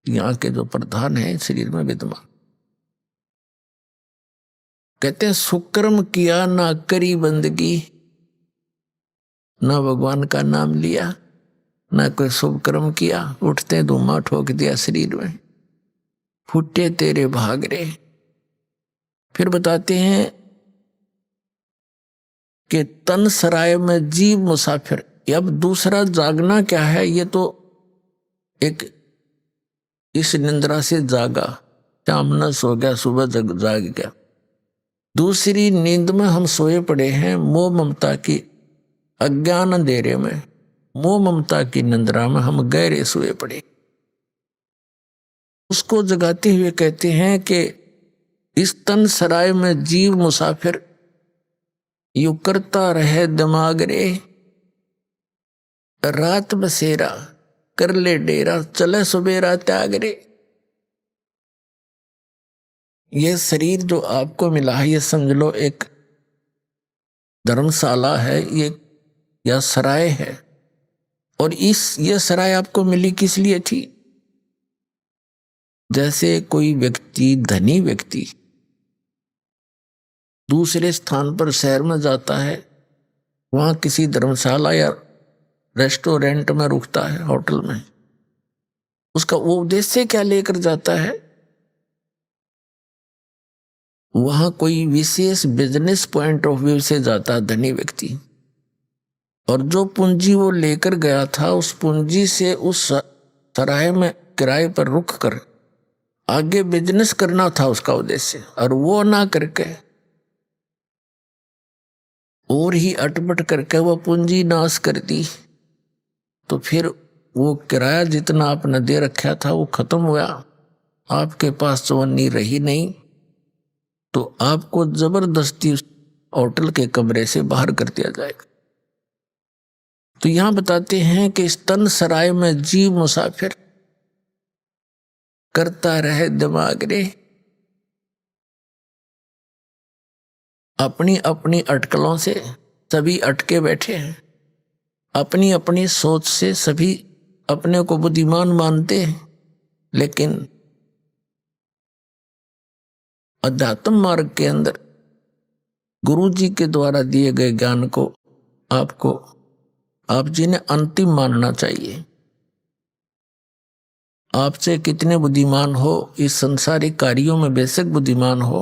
यहाँ के जो प्रधान है शरीर में विद्यमान, कहते हैं सुकर्म किया ना करी बंदगी, ना भगवान का नाम लिया, ना कोई शुभ कर्म किया, उठते धुआं ठोक दिया शरीर में, फूटे तेरे भाग रे। फिर बताते हैं कि तन सराय में जीव मुसाफिर। अब दूसरा जागना क्या है, ये तो एक इस निंद्रा से जागा, शाम न सो गया सुबह जाग गया। दूसरी नींद में हम सोए पड़े हैं, मोह ममता की अज्ञान अंधेरे में, मोह ममता की निंद्रा में हम गहरे सोए पड़े। उसको जगाते हुए कहते हैं कि इस तन सराय में जीव मुसाफिर, यू करता रहे दिमाग रे, रात बसेरा कर ले डेरा, चले सुबेरा त्याग रे। ये शरीर जो आपको मिला है, ये समझ लो एक धर्मशाला है ये, या सराय है। और ये सराय आपको मिली किस लिए थी? जैसे कोई व्यक्ति, धनी व्यक्ति दूसरे स्थान पर शहर में जाता है, वहां किसी धर्मशाला या रेस्टोरेंट में रुकता है, होटल में, उसका वो उद्देश्य क्या लेकर जाता है? वहां कोई विशेष बिजनेस पॉइंट ऑफ व्यू से जाता है धनी व्यक्ति, और जो पूंजी वो लेकर गया था उस पूंजी से उस सराय में किराए पर रुक कर आगे बिजनेस करना था उसका उद्देश्य, और वो ना करके और ही अटपट करके वो पूंजी नाश कर दी। तो फिर वो किराया जितना आपने दे रखा था वो खत्म हुआ, आपके पास चवन्नी रही नहीं, तो आपको जबरदस्ती होटल के कमरे से बाहर कर दिया जाएगा। तो यहां बताते हैं कि इस तन सराय में जीव मुसाफिर, करता रहे दिमाग रे, अपनी अपनी अटकलों से सभी अटके बैठे हैं, अपनी अपनी सोच से सभी अपने को बुद्धिमान मानते हैं, लेकिन अध्यात्म मार्ग के अंदर गुरु जी के द्वारा दिए गए ज्ञान को आप जी ने अंतिम मानना चाहिए। आपसे कितने बुद्धिमान हो, इस संसारिक कार्यों में बेशक बुद्धिमान हो,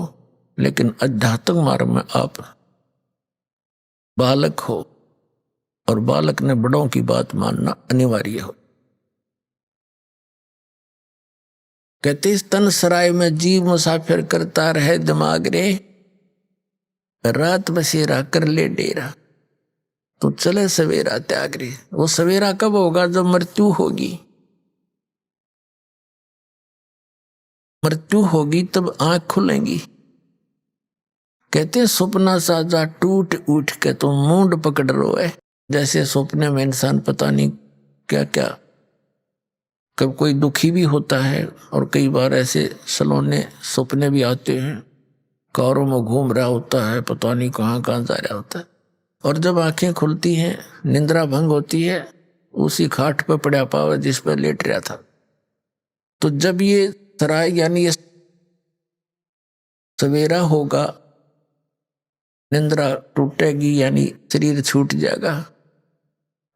लेकिन आध्यात्मिक मार्ग में आप बालक हो, और बालक ने बड़ों की बात मानना अनिवार्य हो। कहते इस तन सराय में जीव मुसाफिर करता रहे दिमाग रे, रात बसेरा कर ले डेरा, तो चले सवेरा त्याग रे। वो सवेरा कब होगा? जब मृत्यु होगी। मृत्यु होगी तब आंख खुलेंगी। कहते सपना साजा टूट उठ के तो मूंड पकड़ रोए। जैसे सपने में इंसान पता नहीं क्या क्या, कब कोई दुखी भी होता है, और कई बार ऐसे सलोने सपने भी आते हैं, कारों में घूम रहा होता है, पता नहीं कहाँ कहाँ जा रहा होता है, और जब आंखें खुलती हैं, निंद्रा भंग होती है, उसी खाट पे पड़ा पावे जिस पर लेट रहा था। तो जब ये सराय यानी ये सवेरा होगा, निंद्रा टूटेगी यानी शरीर छूट जाएगा,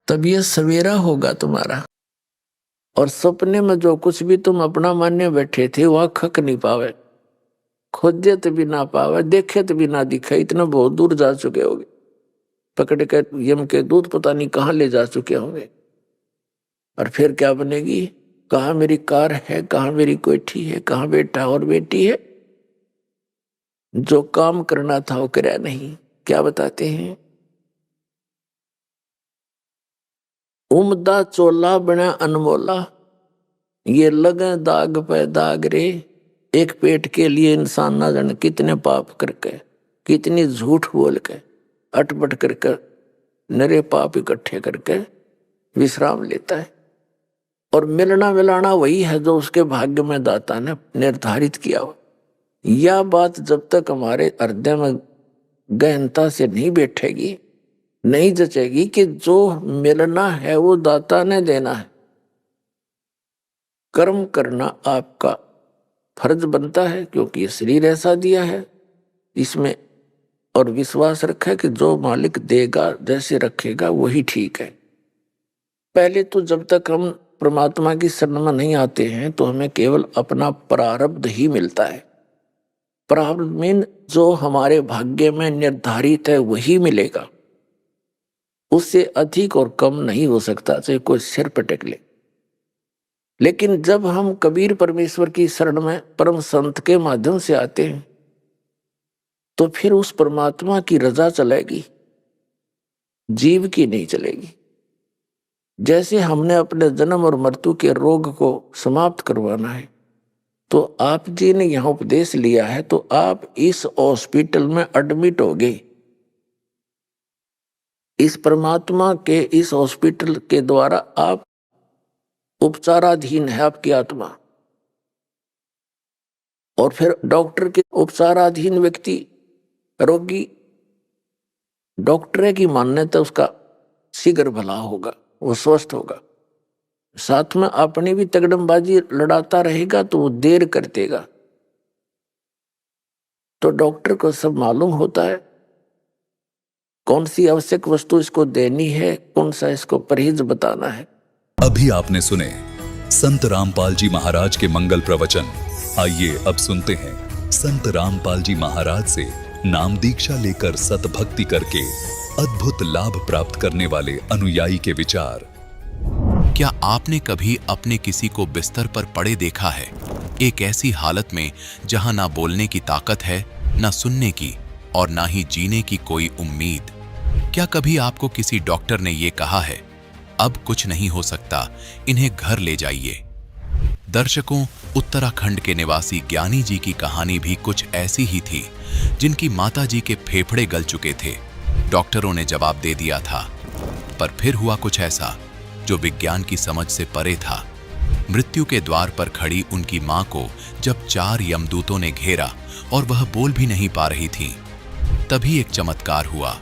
तब ये सवेरा होगा तुम्हारा। और सपने में जो कुछ भी तुम अपना मानने बैठे थे वह खक नहीं पावे, खोजे तो भी ना पावे, देखे तो भी ना दिखे, इतना बहुत दूर जा चुके होंगे, पकड़ कर यम के दूध पता नहीं कहाँ ले जा चुके होंगे। और फिर क्या बनेगी? कहाँ मेरी कार है, कहाँ मेरी कोठी है, कहाँ बेटा और बेटी है? जो काम करना था वो करया नहीं। क्या बताते हैं? उमदा चोला बना अनमोला, ये लगे दाग पे दाग रे। एक पेट के लिए इंसान ना जाने कितने पाप करके, कितनी झूठ बोल के, अटपट करके, नरे पाप इकट्ठे करके विश्राम लेता है। और मिलना मिलाना वही है जो उसके भाग्य में दाता ने निर्धारित किया हो। यह बात जब तक हमारे हृदय में गहनता से नहीं बैठेगी, नहीं जचेगी कि जो मिलना है वो दाता ने देना है। कर्म करना आपका फर्ज बनता है, क्योंकि ये शरीर ऐसा दिया है इसमें, और विश्वास रखा कि जो मालिक देगा, जैसे रखेगा वही ठीक है। पहले तो जब तक हम परमात्मा की शरण में नहीं आते हैं तो हमें केवल अपना प्रारब्ध ही मिलता है। प्रारब्ध में जो हमारे भाग्य में निर्धारित है वही मिलेगा, उससे अधिक और कम नहीं हो सकता, चाहे कोई सिर पटक ले। लेकिन जब हम कबीर परमेश्वर की शरण में परम संत के माध्यम से आते हैं तो फिर उस परमात्मा की रजा चलेगी, जीव की नहीं चलेगी। जैसे हमने अपने जन्म और मृत्यु के रोग को समाप्त करवाना है, तो आप जी ने यहाँ उपदेश लिया है, तो आप इस हॉस्पिटल में एडमिट हो गए। इस परमात्मा के इस हॉस्पिटल के द्वारा आप उपचाराधीन है, आपकी आत्मा। और फिर डॉक्टर के उपचाराधीन व्यक्ति, रोगी, डॉक्टर की मान्यता उसका शीघ्र भला होगा, वो स्वस्थ होगा। साथ में अपनी भी तगड़मबाजी लड़ाता रहेगा तो वो देर कर देगा। तो डॉक्टर को सब मालूम होता है कौन सी आवश्यक वस्तु इसको देनी है, कौन सा इसको परहेज बताना है। अभी आपने सुने संत रामपाल जी महाराज के मंगल प्रवचन। आइए अब सुनते हैं संत रामपाल जी महाराज से नाम दीक्षा लेकर सतभक्ति करके अद्भुत लाभ प्राप्त करने वाले अनुयायी के विचार। क्या आपने कभी अपने किसी को बिस्तर पर पड़े देखा है, एक ऐसी हालत में जहां ना बोलने की ताकत है, ना सुनने की, और ना ही जीने की कोई उम्मीद? क्या कभी आपको किसी डॉक्टर ने ये कहा है, अब कुछ नहीं हो सकता, इन्हें घर ले जाइए? दर्शकों, उत्तराखंड के निवासी ज्ञानी जी की कहानी भी कुछ ऐसी ही थी, जिनकी माता जी के फेफड़े गल चुके थे। डॉक्टरों ने जवाब दे दिया था, पर फिर हुआ कुछ ऐसा जो विज्ञान की समझ से परे था। मृत्यु के द्वार पर खड़ी उनकी मां को जब 4 यमदूतों ने घेरा और वह बोल भी नहीं पा रही थी, तभी एक चमत्कार हुआ।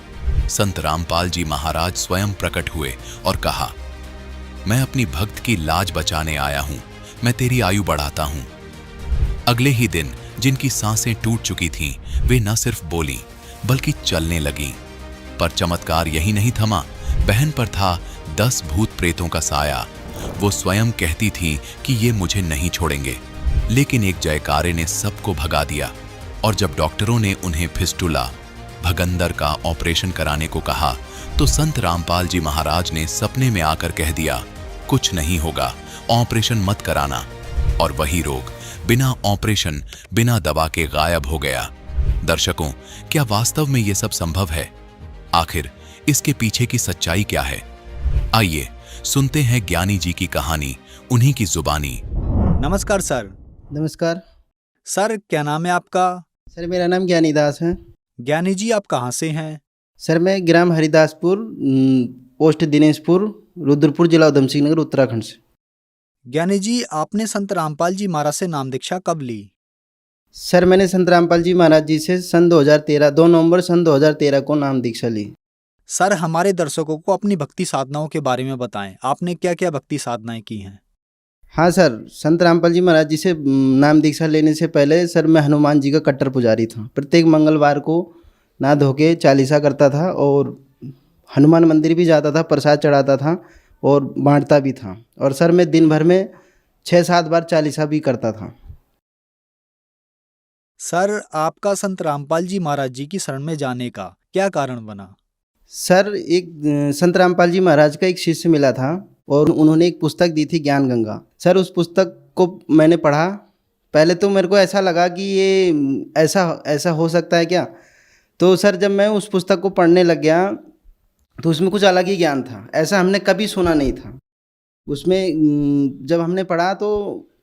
संत रामपाल जी महाराज स्वयं प्रकट हुए और कहा, मैं अपनी भक्त की लाज बचाने आया हूं, मैं तेरी आयु बढ़ाता हूं। अगले ही दिन जिनकी सांसें टूट चुकी थीं, वे न सिर्फ बोली बल्कि चलने लगीं। पर चमत्कार यही नहीं थमा, बहन पर था 10 भूत प्रेतों का साया वो स्वयं कहती थी कि ये मुझे नहीं छोड़ेंगे, लेकिन एक जयकारे ने सबको भगा दिया। और जब डॉक्टरों ने उन्हें फिस्टुला भगंदर का ऑपरेशन कराने को कहा तो संत रामपाल जी महाराज ने सपने में आकर कह दिया, कुछ नहीं होगा, ऑपरेशन मत कराना। और वही रोग बिना ऑपरेशन, बिना दवा के गायब हो गया। दर्शकों, क्या वास्तव में ये सब संभव है? आखिर इसके पीछे की सच्चाई क्या है? आइए सुनते हैं ज्ञानी जी की कहानी, उन्हीं की जुबानी। नमस्कार सर। नमस्कार सर, क्या नाम है आपका? सर, मेरा नाम ज्ञानी दास है। ज्ञानी जी, आप कहाँ से हैं? सर, मैं ग्राम हरिदासपुर, पोस्ट दिनेशपुर, रुद्रपुर, जिला उधम सिंह नगर, उत्तराखंड से। ज्ञानी जी, आपने संत रामपाल जी महाराज से नाम दीक्षा कब ली? सर, मैंने संत रामपाल जी महाराज जी से सन 2013 2 नवंबर सन 2013 को नाम दीक्षा ली। सर, हमारे दर्शकों को अपनी भक्ति साधनाओं के बारे में बताएं। आपने क्या क्या भक्ति साधनाएं की हैं? हाँ सर, संत रामपाल जी महाराज जी से नाम दीक्षा लेने से पहले सर मैं हनुमान जी का कट्टर पुजारी था। प्रत्येक मंगलवार को नहा धो के चालीसा करता था और हनुमान मंदिर भी जाता था, प्रसाद चढ़ाता था और बांटता भी था। और सर मैं दिन भर में 6-7 बार चालीसा भी करता था। सर, आपका संत रामपाल जी महाराज जी की शरण में जाने का क्या कारण बना? सर, एक संत रामपाल जी महाराज का एक शिष्य मिला था और उन्होंने एक पुस्तक दी थी, ज्ञान गंगा। सर, उस पुस्तक को मैंने पढ़ा। पहले तो मेरे को ऐसा लगा कि ये ऐसा हो सकता है क्या। तो सर, जब मैं उस पुस्तक को पढ़ने लग गया तो उसमें कुछ अलग ही ज्ञान था, ऐसा हमने कभी सुना नहीं था। उसमें जब हमने पढ़ा तो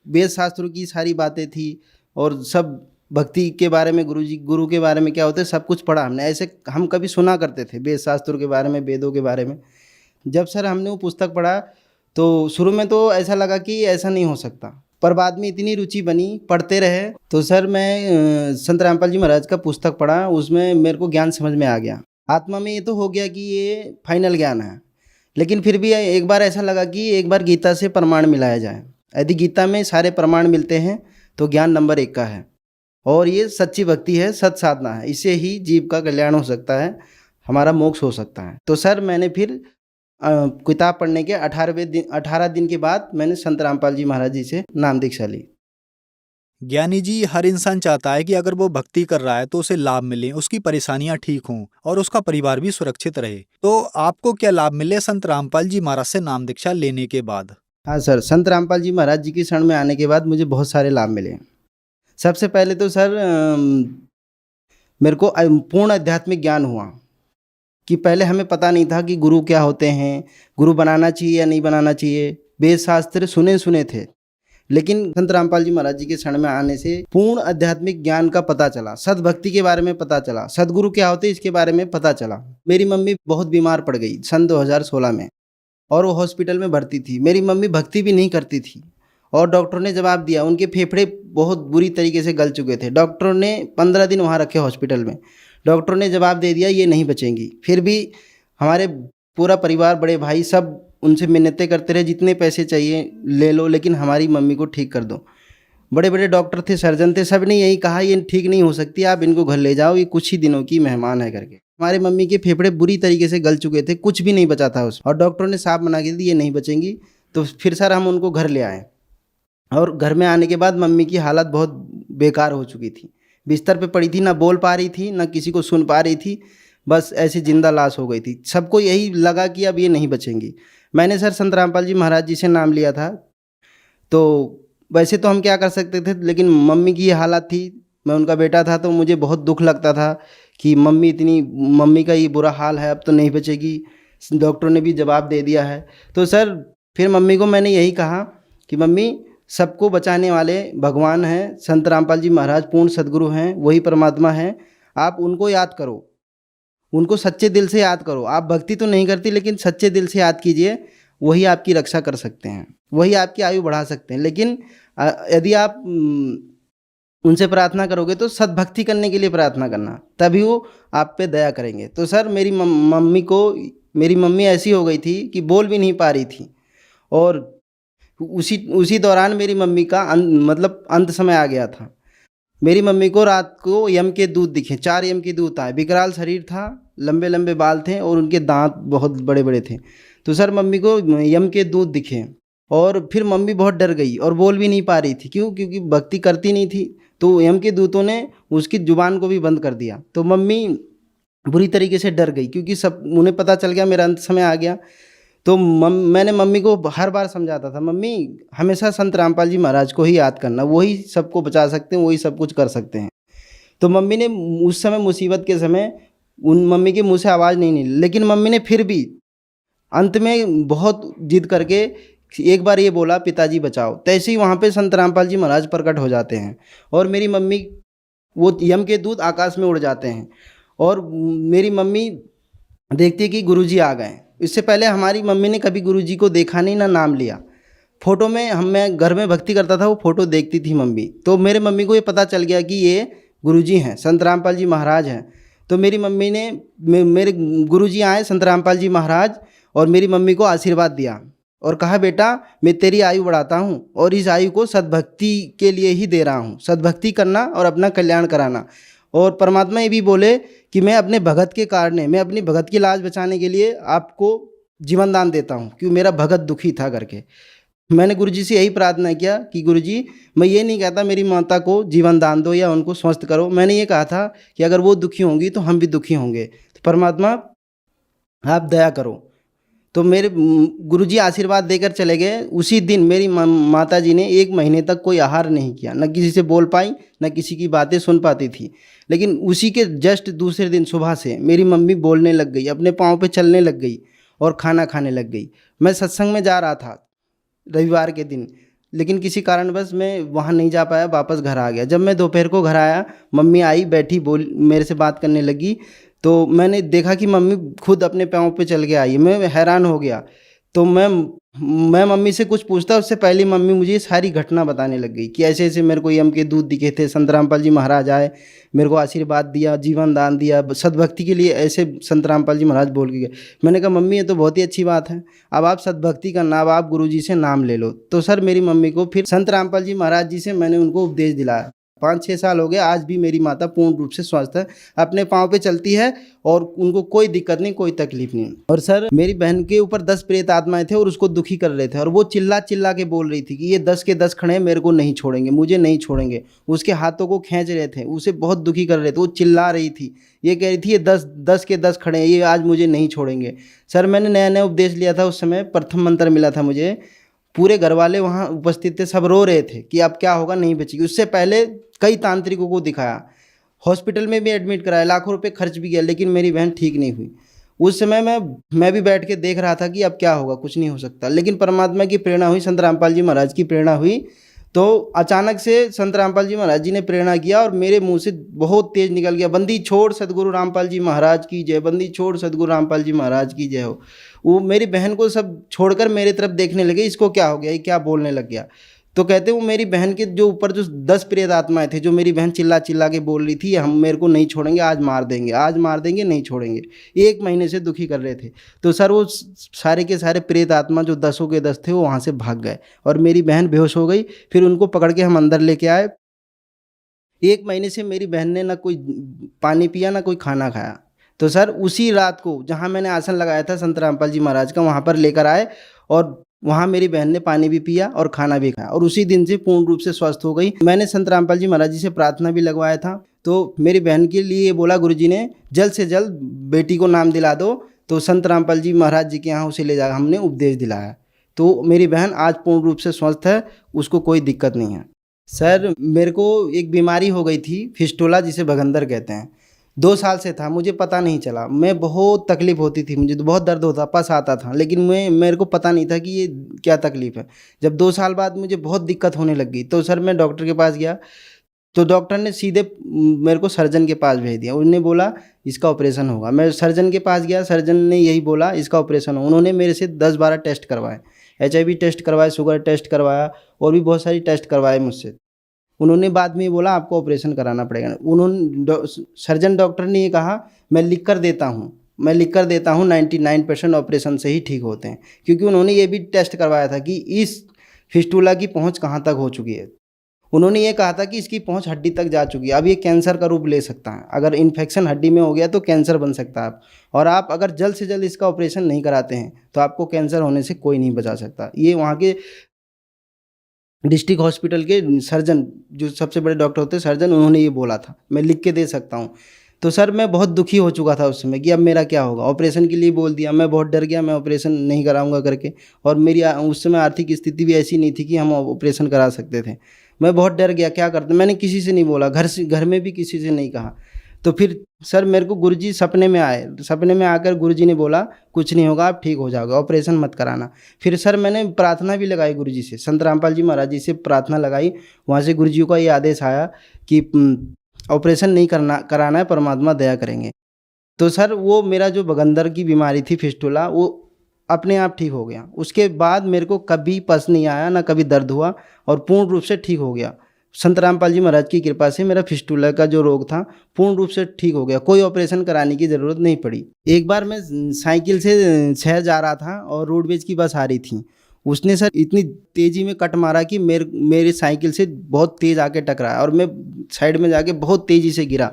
वेद शास्त्रों की सारी बातें थी और सब भक्ति के बारे में, गुरु के बारे में क्या होते सब कुछ पढ़ा हमने। ऐसे हम कभी सुना करते थे वेद शास्त्रों के बारे में, वेदों के बारे में। जब सर हमने वो पुस्तक पढ़ा तो शुरू में तो ऐसा लगा कि ऐसा नहीं हो सकता, पर बाद में इतनी रुचि बनी, पढ़ते रहे। तो सर मैं संत रामपाल जी महाराज का पुस्तक पढ़ा, उसमें मेरे को ज्ञान समझ में आ गया। आत्मा में ये तो हो गया कि ये फाइनल ज्ञान है, लेकिन फिर भी एक बार ऐसा लगा कि एक बार गीता से प्रमाण मिलाया जाए। यदि गीता में सारे प्रमाण मिलते हैं तो ज्ञान नंबर 1 का है और ये सच्ची भक्ति है, सत साधना है। इससे ही जीव का कल्याण हो सकता है, हमारा मोक्ष हो सकता है। तो सर मैंने फिर किताब पढ़ने के 18 दिन के बाद मैंने संत रामपाल जी महाराज जी से नाम दीक्षा ली। ज्ञानी जी, हर इंसान चाहता है कि अगर वो भक्ति कर रहा है तो उसे लाभ मिले, उसकी परेशानियां ठीक हों और उसका परिवार भी सुरक्षित रहे। तो आपको क्या लाभ मिले संत रामपाल जी महाराज से नाम दीक्षा लेने के बाद? हाँ सर, संत रामपाल जी महाराज जी की शरण में आने के बाद मुझे बहुत सारे लाभ मिले। सबसे पहले तो सर मेरे को पूर्ण आध्यात्मिक ज्ञान हुआ कि पहले हमें पता नहीं था कि गुरु क्या होते हैं, गुरु बनाना चाहिए या नहीं बनाना चाहिए। वेद शास्त्र सुने थे, लेकिन संत रामपाल जी महाराज जी के शरण में आने से पूर्ण आध्यात्मिक ज्ञान का पता चला, सद्भक्ति के बारे में पता चला, सदगुरु क्या होते इसके बारे में पता चला। मेरी मम्मी बहुत बीमार पड़ गई सन 2016 में और वो हॉस्पिटल में भर्ती थी। मेरी मम्मी भक्ति भी नहीं करती थी और डॉक्टर ने जवाब दिया, उनके फेफड़े बहुत बुरी तरीके से गल चुके थे। डॉक्टर ने 15 दिन वहाँ रखे हॉस्पिटल में। डॉक्टर ने जवाब दे दिया ये नहीं बचेंगी। फिर भी हमारे पूरा परिवार, बड़े भाई सब उनसे मिन्नतें करते रहे, जितने पैसे चाहिए ले लो, लेकिन हमारी मम्मी को ठीक कर दो। बड़े बड़े डॉक्टर थे, सर्जन थे, सब ने यही कहा ये ठीक नहीं हो सकती, आप इनको घर ले जाओ, ये कुछ ही दिनों की मेहमान है करके। हमारी मम्मी के फेफड़े बुरी तरीके से गल चुके थे, कुछ भी नहीं बचा था उसमें, और डॉक्टर ने साफ मना कर दी ये नहीं बचेंगी। तो फिर सर हम उनको घर ले आए और घर में आने के बाद मम्मी की हालत बहुत बेकार हो चुकी थी। बिस्तर पे पड़ी थी, ना बोल पा रही थी, ना किसी को सुन पा रही थी, बस ऐसी जिंदा लाश हो गई थी। सबको यही लगा कि अब ये नहीं बचेंगी। मैंने सर संत रामपाल जी महाराज जी से नाम लिया था। तो वैसे तो हम क्या कर सकते थे, लेकिन मम्मी की ये हालत थी, मैं उनका बेटा था, तो मुझे बहुत दुख लगता था कि मम्मी का ये बुरा हाल है, अब तो नहीं बचेगी। डॉक्टर ने भी जवाब दे दिया है। तो सर फिर मम्मी को मैंने यही कहा कि मम्मी, सबको बचाने वाले भगवान हैं, संत रामपाल जी महाराज पूर्ण सदगुरु हैं, वही परमात्मा हैं। आप उनको याद करो, उनको सच्चे दिल से याद करो। आप भक्ति तो नहीं करती, लेकिन सच्चे दिल से याद कीजिए, वही आपकी रक्षा कर सकते हैं, वही आपकी आयु बढ़ा सकते हैं। लेकिन यदि आप उनसे प्रार्थना करोगे तो सद्भक्ति करने के लिए प्रार्थना करना, तभी वो आप पे दया करेंगे। तो सर मेरी मम्मी ऐसी हो गई थी कि बोल भी नहीं पा रही थी, और उसी दौरान मेरी मम्मी का अंत समय आ गया था। मेरी मम्मी को रात को यम के दूत दिखे, 4 यम के दूत आए। विकराल शरीर था, लंबे लंबे बाल थे और उनके दांत बहुत बड़े बड़े थे। तो सर मम्मी को यम के दूत दिखे और फिर मम्मी बहुत डर गई और बोल भी नहीं पा रही थी। क्यों? क्योंकि भक्ति करती नहीं थी। तो यम के दूतों ने उसकी जुबान को भी बंद कर दिया। तो मम्मी बुरी तरीके से डर गई, क्योंकि सब उन्हें पता चल गया मेरा अंत समय आ गया। तो मैंने मम्मी को हर बार समझाता था, मम्मी हमेशा संत रामपाल जी महाराज को ही याद करना, वही सबको बचा सकते हैं, वही सब कुछ कर सकते हैं। तो मम्मी ने उस समय मुसीबत के समय उन मम्मी के मुंह से आवाज़ नहीं निकली, लेकिन मम्मी ने फिर भी अंत में बहुत जिद करके एक बार ये बोला, पिताजी बचाओ। तैसे ही वहाँ पे संत रामपाल जी महाराज प्रकट हो जाते हैं और मेरी मम्मी, वो यम के दूत आकाश में उड़ जाते हैं और मेरी मम्मी देखती है कि गुरुजी आ गए। इससे पहले हमारी मम्मी ने कभी गुरुजी को देखा नहीं, ना नाम लिया। फोटो में मैं घर में भक्ति करता था, वो फोटो देखती थी मम्मी। तो मेरे मम्मी को ये पता चल गया कि ये गुरुजी हैं, संत रामपाल जी महाराज हैं। तो मेरी मम्मी ने मेरे गुरुजी आए संत रामपाल जी महाराज और मेरी मम्मी को आशीर्वाद दिया और कहा, बेटा मैं तेरी आयु बढ़ाता हूँ और इस आयु को सद्भक्ति के लिए ही दे रहा हूँ, सद्भक्ति करना और अपना कल्याण कराना। और परमात्मा ये भी बोले कि मैं अपने भगत के कारण, मैं अपनी भगत की लाज बचाने के लिए आपको जीवन दान देता हूँ, क्योंकि मेरा भगत दुखी था करके। मैंने गुरुजी से यही प्रार्थना किया कि गुरुजी, मैं ये नहीं कहता मेरी माता को जीवन दान दो या उनको स्वस्थ करो, मैंने ये कहा था कि अगर वो दुखी होंगी तो हम भी दुखी होंगे, तो परमात्मा आप दया करो। तो मेरे गुरुजी आशीर्वाद देकर चले गए। उसी दिन मेरी माता जी ने 1 महीने तक कोई आहार नहीं किया, न किसी से बोल पाई, न किसी की बातें सुन पाती थी। लेकिन उसी के जस्ट दूसरे दिन सुबह से मेरी मम्मी बोलने लग गई, अपने पाँव पे चलने लग गई और खाना खाने लग गई। मैं सत्संग में जा रहा था रविवार के दिन, लेकिन किसी कारणवश मैं वहाँ नहीं जा पाया, वापस घर आ गया। जब मैं दोपहर को घर आया, मम्मी आई, बैठी, बोल मेरे से बात करने लगी। तो मैंने देखा कि मम्मी खुद अपने पाँव पे चल के आई है। मैं हैरान हो गया। तो मैं मम्मी से कुछ पूछता, उससे पहले मम्मी मुझे सारी घटना बताने लग गई कि ऐसे ऐसे मेरे को यम के दूत दिखे थे, संत रामपाल जी महाराज आए, मेरे को आशीर्वाद दिया, जीवन दान दिया, सद्भक्ति के लिए ऐसे संत रामपाल जी महाराज बोल के गए। मैंने कहा, मम्मी ये तो बहुत ही अच्छी बात है, अब आप सद्भक्ति करना, अब आप गुरुजी से नाम ले लो। तो सर मेरी मम्मी को फिर संत रामपाल जी महाराज जी से मैंने उनको उपदेश दिलाया। 5-6 साल हो गए, आज भी मेरी माता पूर्ण रूप से स्वस्थ है, अपने पाँव पे चलती है और उनको कोई दिक्कत नहीं, कोई तकलीफ नहीं। और सर मेरी बहन के ऊपर 10 प्रेत आत्माएं थे और उसको दुखी कर रहे थे, और वो चिल्ला चिल्ला के बोल रही थी कि ये 10 के 10 खड़े हैं, मेरे को नहीं छोड़ेंगे, मुझे नहीं छोड़ेंगे। उसके हाथों को खींच रहे थे, उसे बहुत दुखी कर रहे थे। वो चिल्ला रही थी, ये कह रही थी ये 10 के 10 खड़े हैं, ये आज मुझे नहीं छोड़ेंगे। सर मैंने नया नया उपदेश लिया था, उस समय प्रथम मंत्र मिला था मुझे। पूरे घर वाले वहाँ उपस्थित थे, सब रो रहे थे कि अब क्या होगा, नहीं बचेगी। उससे पहले कई तांत्रिकों को दिखाया, हॉस्पिटल में भी एडमिट कराया, लाखों रुपए खर्च भी किया, लेकिन मेरी बहन ठीक नहीं हुई। उस समय मैं भी बैठ के देख रहा था कि अब क्या होगा, कुछ नहीं हो सकता। लेकिन परमात्मा की प्रेरणा हुई, संत रामपाल जी महाराज की प्रेरणा हुई। तो अचानक से संत रामपाल जी महाराज जी ने प्रेरणा किया और मेरे मुंह से बहुत तेज निकल गया, बंदी छोड़ सदगुरु रामपाल जी महाराज की जय, बंदी छोड़ सदगुरु रामपाल जी महाराज की जय हो। वो मेरी बहन को सब छोड़कर मेरे तरफ देखने लगे, इसको क्या हो गया, ये क्या बोलने लग गया। तो कहते वो मेरी बहन के जो ऊपर जो 10 प्रेत आत्माएं थे, जो मेरी बहन चिल्ला चिल्ला के बोल रही थी, हम मेरे को नहीं छोड़ेंगे, आज मार देंगे, आज मार देंगे, नहीं छोड़ेंगे, 1 महीने से दुखी कर रहे थे। तो सर वो सारे के सारे प्रेत आत्मा जो 10 के 10 थे, वो वहाँ से भाग गए और मेरी बहन बेहोश हो गई। फिर उनको पकड़ के हम अंदर लेके आए। 1 महीने से मेरी बहन ने ना कोई पानी पिया, ना कोई खाना खाया। तो सर उसी रात को जहाँ मैंने आसन लगाया था संत रामपाल जी महाराज का, वहाँ पर लेकर आए और वहाँ मेरी बहन ने पानी भी पिया और खाना भी खाया और उसी दिन से पूर्ण रूप से स्वस्थ हो गई। मैंने संत रामपाल जी महाराज जी से प्रार्थना भी लगवाया था। तो मेरी बहन के लिए बोला गुरुजी ने, जल्द से जल्द बेटी को नाम दिला दो। तो संत रामपाल जी महाराज जी के यहाँ उसे ले जा हमने उपदेश दिलाया। तो मेरी बहन आज पूर्ण रूप से स्वस्थ है, उसको कोई दिक्कत नहीं है। सर मेरे को एक बीमारी हो गई थी, फिस्टुला, जिसे भगंदर कहते हैं। 2 साल से था, मुझे पता नहीं चला। मैं बहुत तकलीफ़ होती थी, मुझे तो बहुत दर्द होता, पस आता था, लेकिन मेरे को पता नहीं था कि ये क्या तकलीफ़ है। जब 2 साल बाद मुझे बहुत दिक्कत होने लग गई, तो सर मैं डॉक्टर के पास गया, तो डॉक्टर ने सीधे मेरे को सर्जन के पास भेज दिया। उन्होंने बोला इसका ऑपरेशन होगा। मैं सर्जन के पास गया, सर्जन ने यही बोला इसका ऑपरेशन हो। उन्होंने मेरे से 10-12 टेस्ट करवाए, HIV टेस्ट करवाए, शुगर टेस्ट करवाया और भी बहुत सारी टेस्ट करवाए मुझसे। उन्होंने बाद में बोला आपको ऑपरेशन कराना पड़ेगा। सर्जन डॉक्टर ने ये कहा, मैं लिख कर देता हूँ 99% ऑपरेशन से ही ठीक होते हैं, क्योंकि उन्होंने ये भी टेस्ट करवाया था कि इस फिस्टुला की पहुंच कहाँ तक हो चुकी है। उन्होंने ये कहा था कि इसकी पहुंच हड्डी तक जा चुकी है, अब ये कैंसर का रूप ले सकता है। अगर इन्फेक्शन हड्डी में हो गया तो कैंसर बन सकता है। और आप अगर जल्द से जल्द इसका ऑपरेशन नहीं कराते हैं तो आपको कैंसर होने से कोई नहीं बचा सकता। ये वहाँ के डिस्ट्रिक्ट हॉस्पिटल के सर्जन, जो सबसे बड़े डॉक्टर होते हैं सर्जन, उन्होंने ये बोला था। मैं लिख के दे सकता हूँ। तो सर मैं बहुत दुखी हो चुका था उस समय कि अब मेरा क्या होगा। ऑपरेशन के लिए बोल दिया, मैं बहुत डर गया, मैं ऑपरेशन नहीं कराऊंगा करके। और मेरी उस समय आर्थिक स्थिति भी ऐसी नहीं थी कि हम ऑपरेशन करा सकते थे। मैं बहुत डर गया, क्या करते। मैंने किसी से नहीं बोला, घर में भी किसी से नहीं कहा। तो फिर सर मेरे को गुरुजी सपने में आए। सपने में आकर गुरुजी ने बोला कुछ नहीं होगा, आप ठीक हो जाओगे, ऑपरेशन मत कराना। फिर सर मैंने प्रार्थना भी लगाई गुरुजी से, संत रामपाल जी महाराज जी से प्रार्थना लगाई। वहाँ से गुरुजी का ये आदेश आया कि ऑपरेशन नहीं कराना है, परमात्मा दया करेंगे। तो सर वो मेरा जो बगंदर की बीमारी थी, फिस्टुला, वो अपने आप ठीक हो गया। उसके बाद मेरे को कभी पस नहीं आया, ना कभी दर्द हुआ, और पूर्ण रूप से ठीक हो गया। संत रामपाल जी महाराज की कृपा से मेरा फिस्टुला का जो रोग था पूर्ण रूप से ठीक हो गया। कोई ऑपरेशन कराने की ज़रूरत नहीं पड़ी। एक बार मैं साइकिल से शहर जा रहा था और रोडवेज की बस आ रही थी। उसने सर इतनी तेज़ी में कट मारा कि मेरे साइकिल से बहुत तेज़ आके टकराया और मैं साइड में जाके बहुत तेज़ी से गिरा।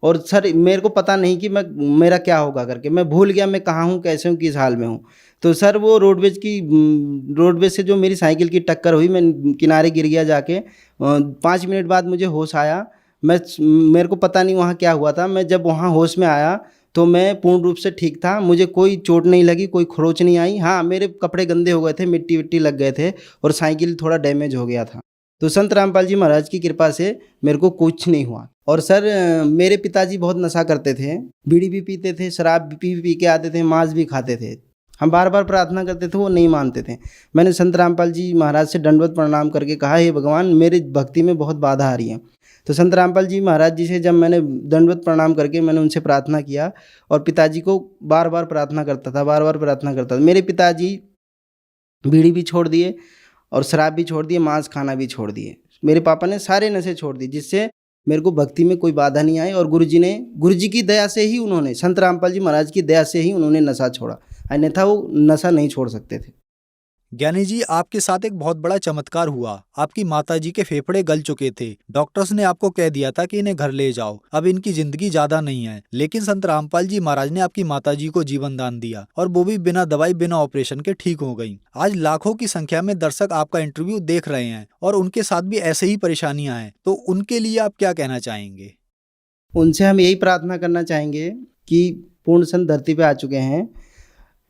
और सर मेरे को पता नहीं कि मेरा क्या होगा करके, मैं भूल गया मैं कहाँ हूँ, कैसे हूँ, किस हाल में हूँ। तो सर वो रोडवेज से जो मेरी साइकिल की टक्कर हुई, मैं किनारे गिर गया जाके। 5 मिनट बाद मुझे होश आया। मेरे को पता नहीं वहाँ क्या हुआ था। मैं जब वहाँ होश में आया तो मैं पूर्ण रूप से ठीक था। मुझे कोई चोट नहीं लगी, कोई खरोच नहीं आई। हाँ, मेरे कपड़े गंदे हो गए थे, मिट्टी विट्टी लग गए थे और साइकिल थोड़ा डैमेज हो गया था। तो संत रामपाल जी महाराज की कृपा से मेरे को कुछ नहीं हुआ। और सर मेरे पिताजी बहुत नशा करते थे, बीड़ी भी पीते थे, शराब भी पी के आते थे, मांस भी खाते थे। हम बार बार प्रार्थना करते थे, वो नहीं मानते थे। मैंने संत रामपाल जी महाराज से दंडवत प्रणाम करके कहा, हे भगवान, मेरी भक्ति में बहुत बाधा आ रही है। तो संत रामपाल जी महाराज जी से जब मैंने दंडवत प्रणाम करके मैंने उनसे प्रार्थना किया और पिताजी को बार बार प्रार्थना करता था। मेरे पिताजी बीड़ी भी छोड़ दिए और शराब भी छोड़ दिए, मांस खाना भी छोड़ दिए। मेरे पापा ने सारे नशे छोड़ दिए, जिससे मेरे को भक्ति में कोई बाधा नहीं आई। और गुरुजी की दया से ही उन्होंने, संत रामपाल जी महाराज की दया से ही उन्होंने नशा छोड़ा, अन्यथा वो नशा नहीं छोड़ सकते थे। ज्ञानी जी, आपके साथ एक बहुत बड़ा चमत्कार हुआ। आपकी माताजी के फेफड़े गल चुके थे। डॉक्टर्स ने आपको कह दिया था कि इन्हें घर ले जाओ, अब इनकी जिंदगी ज्यादा नहीं है। लेकिन संत रामपाल जी महाराज ने आपकी माताजी को जीवन दान दिया और वो भी बिना दवाई, बिना ऑपरेशन के ठीक हो गई। आज लाखों की संख्या में दर्शक आपका इंटरव्यू देख रहे हैं और उनके साथ भी ऐसे ही परेशानियां हैं, तो उनके लिए आप क्या कहना चाहेंगे? उनसे हम यही प्रार्थना करना चाहेंगे कि पूर्ण संत धरती पे आ चुके हैं।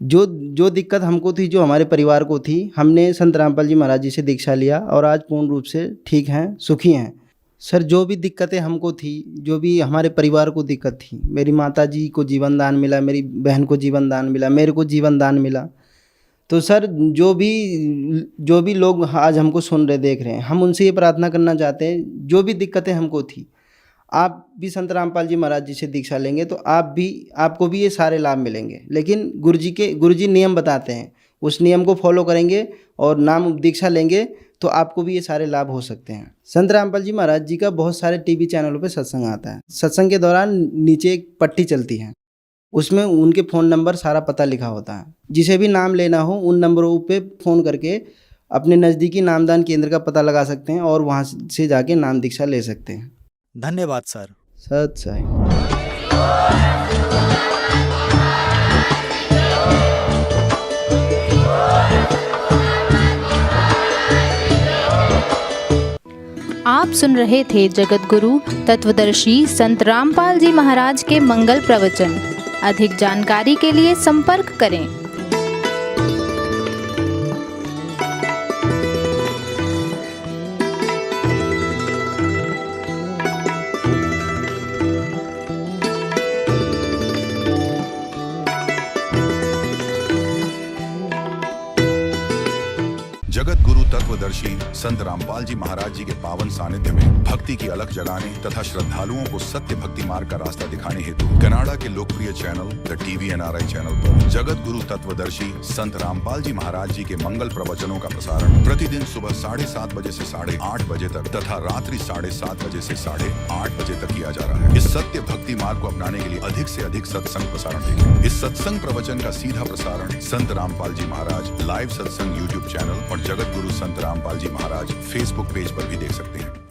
जो दिक्कत हमको थी, जो हमारे परिवार को थी, हमने संत रामपाल जी महाराज जी से दीक्षा लिया और आज पूर्ण रूप से ठीक हैं, सुखी हैं। सर जो भी दिक्कतें हमको थी, जो भी हमारे परिवार को दिक्कत थी, मेरी माता जी को जीवन दान मिला, मेरी बहन को जीवन दान मिला, मेरे को जीवन दान मिला। तो सर जो भी लोग आज हमको सुन रहे, देख रहे हैं, हम उनसे ये प्रार्थना करना चाहते हैं, जो भी दिक्कतें हमको थी, आप भी संत रामपाल जी महाराज जी से दीक्षा लेंगे तो आपको भी ये सारे लाभ मिलेंगे। लेकिन गुरुजी नियम बताते हैं, उस नियम को फॉलो करेंगे और नाम दीक्षा लेंगे तो आपको भी ये सारे लाभ हो सकते हैं। संत रामपाल जी महाराज जी का बहुत सारे टीवी चैनलों पे सत्संग आता है। सत्संग के दौरान नीचे एक पट्टी चलती है, उसमें उनके फ़ोन नंबर सारा पता लिखा होता है। जिसे भी नाम लेना हो उन नंबरों पे फ़ोन करके अपने नज़दीकी नामदान केंद्र का पता लगा सकते हैं और वहाँ से जाके नाम दीक्षा ले सकते हैं। धन्यवाद सर। सत साई। आप सुन रहे थे जगत गुरु तत्वदर्शी संत रामपाल जी महाराज के मंगल प्रवचन। अधिक जानकारी के लिए संपर्क करें। जगत गुरु तत्वदर्शी संत रामपाल जी महाराज जी के पावन सानिध्य में भक्ति की अलख जगाने तथा श्रद्धालुओं को सत्य भक्ति मार्ग का रास्ता दिखाने हेतु कनाडा के लोकप्रिय channel the TV NRI channel पर जगत गुरु तत्वदर्शी संत रामपाल जी महाराज जी के मंगल प्रवचनों का प्रसारण प्रतिदिन सुबह 7:30 बजे से 8:30 बजे तक तथा रात्रि 7:30 बजे से 8:30 बजे तक किया जा रहा है। इस सत्य भक्ति मार्ग को अपनाने के लिए अधिक से अधिक सत्संग प्रसारण देखें। इस सत्संग प्रवचन का सीधा प्रसारण संत रामपाल जी महाराज लाइव सत्संग YouTube चैनल और जगत गुरु संत रामपाल जी महाराज फेसबुक पेज पर भी देख सकते हैं।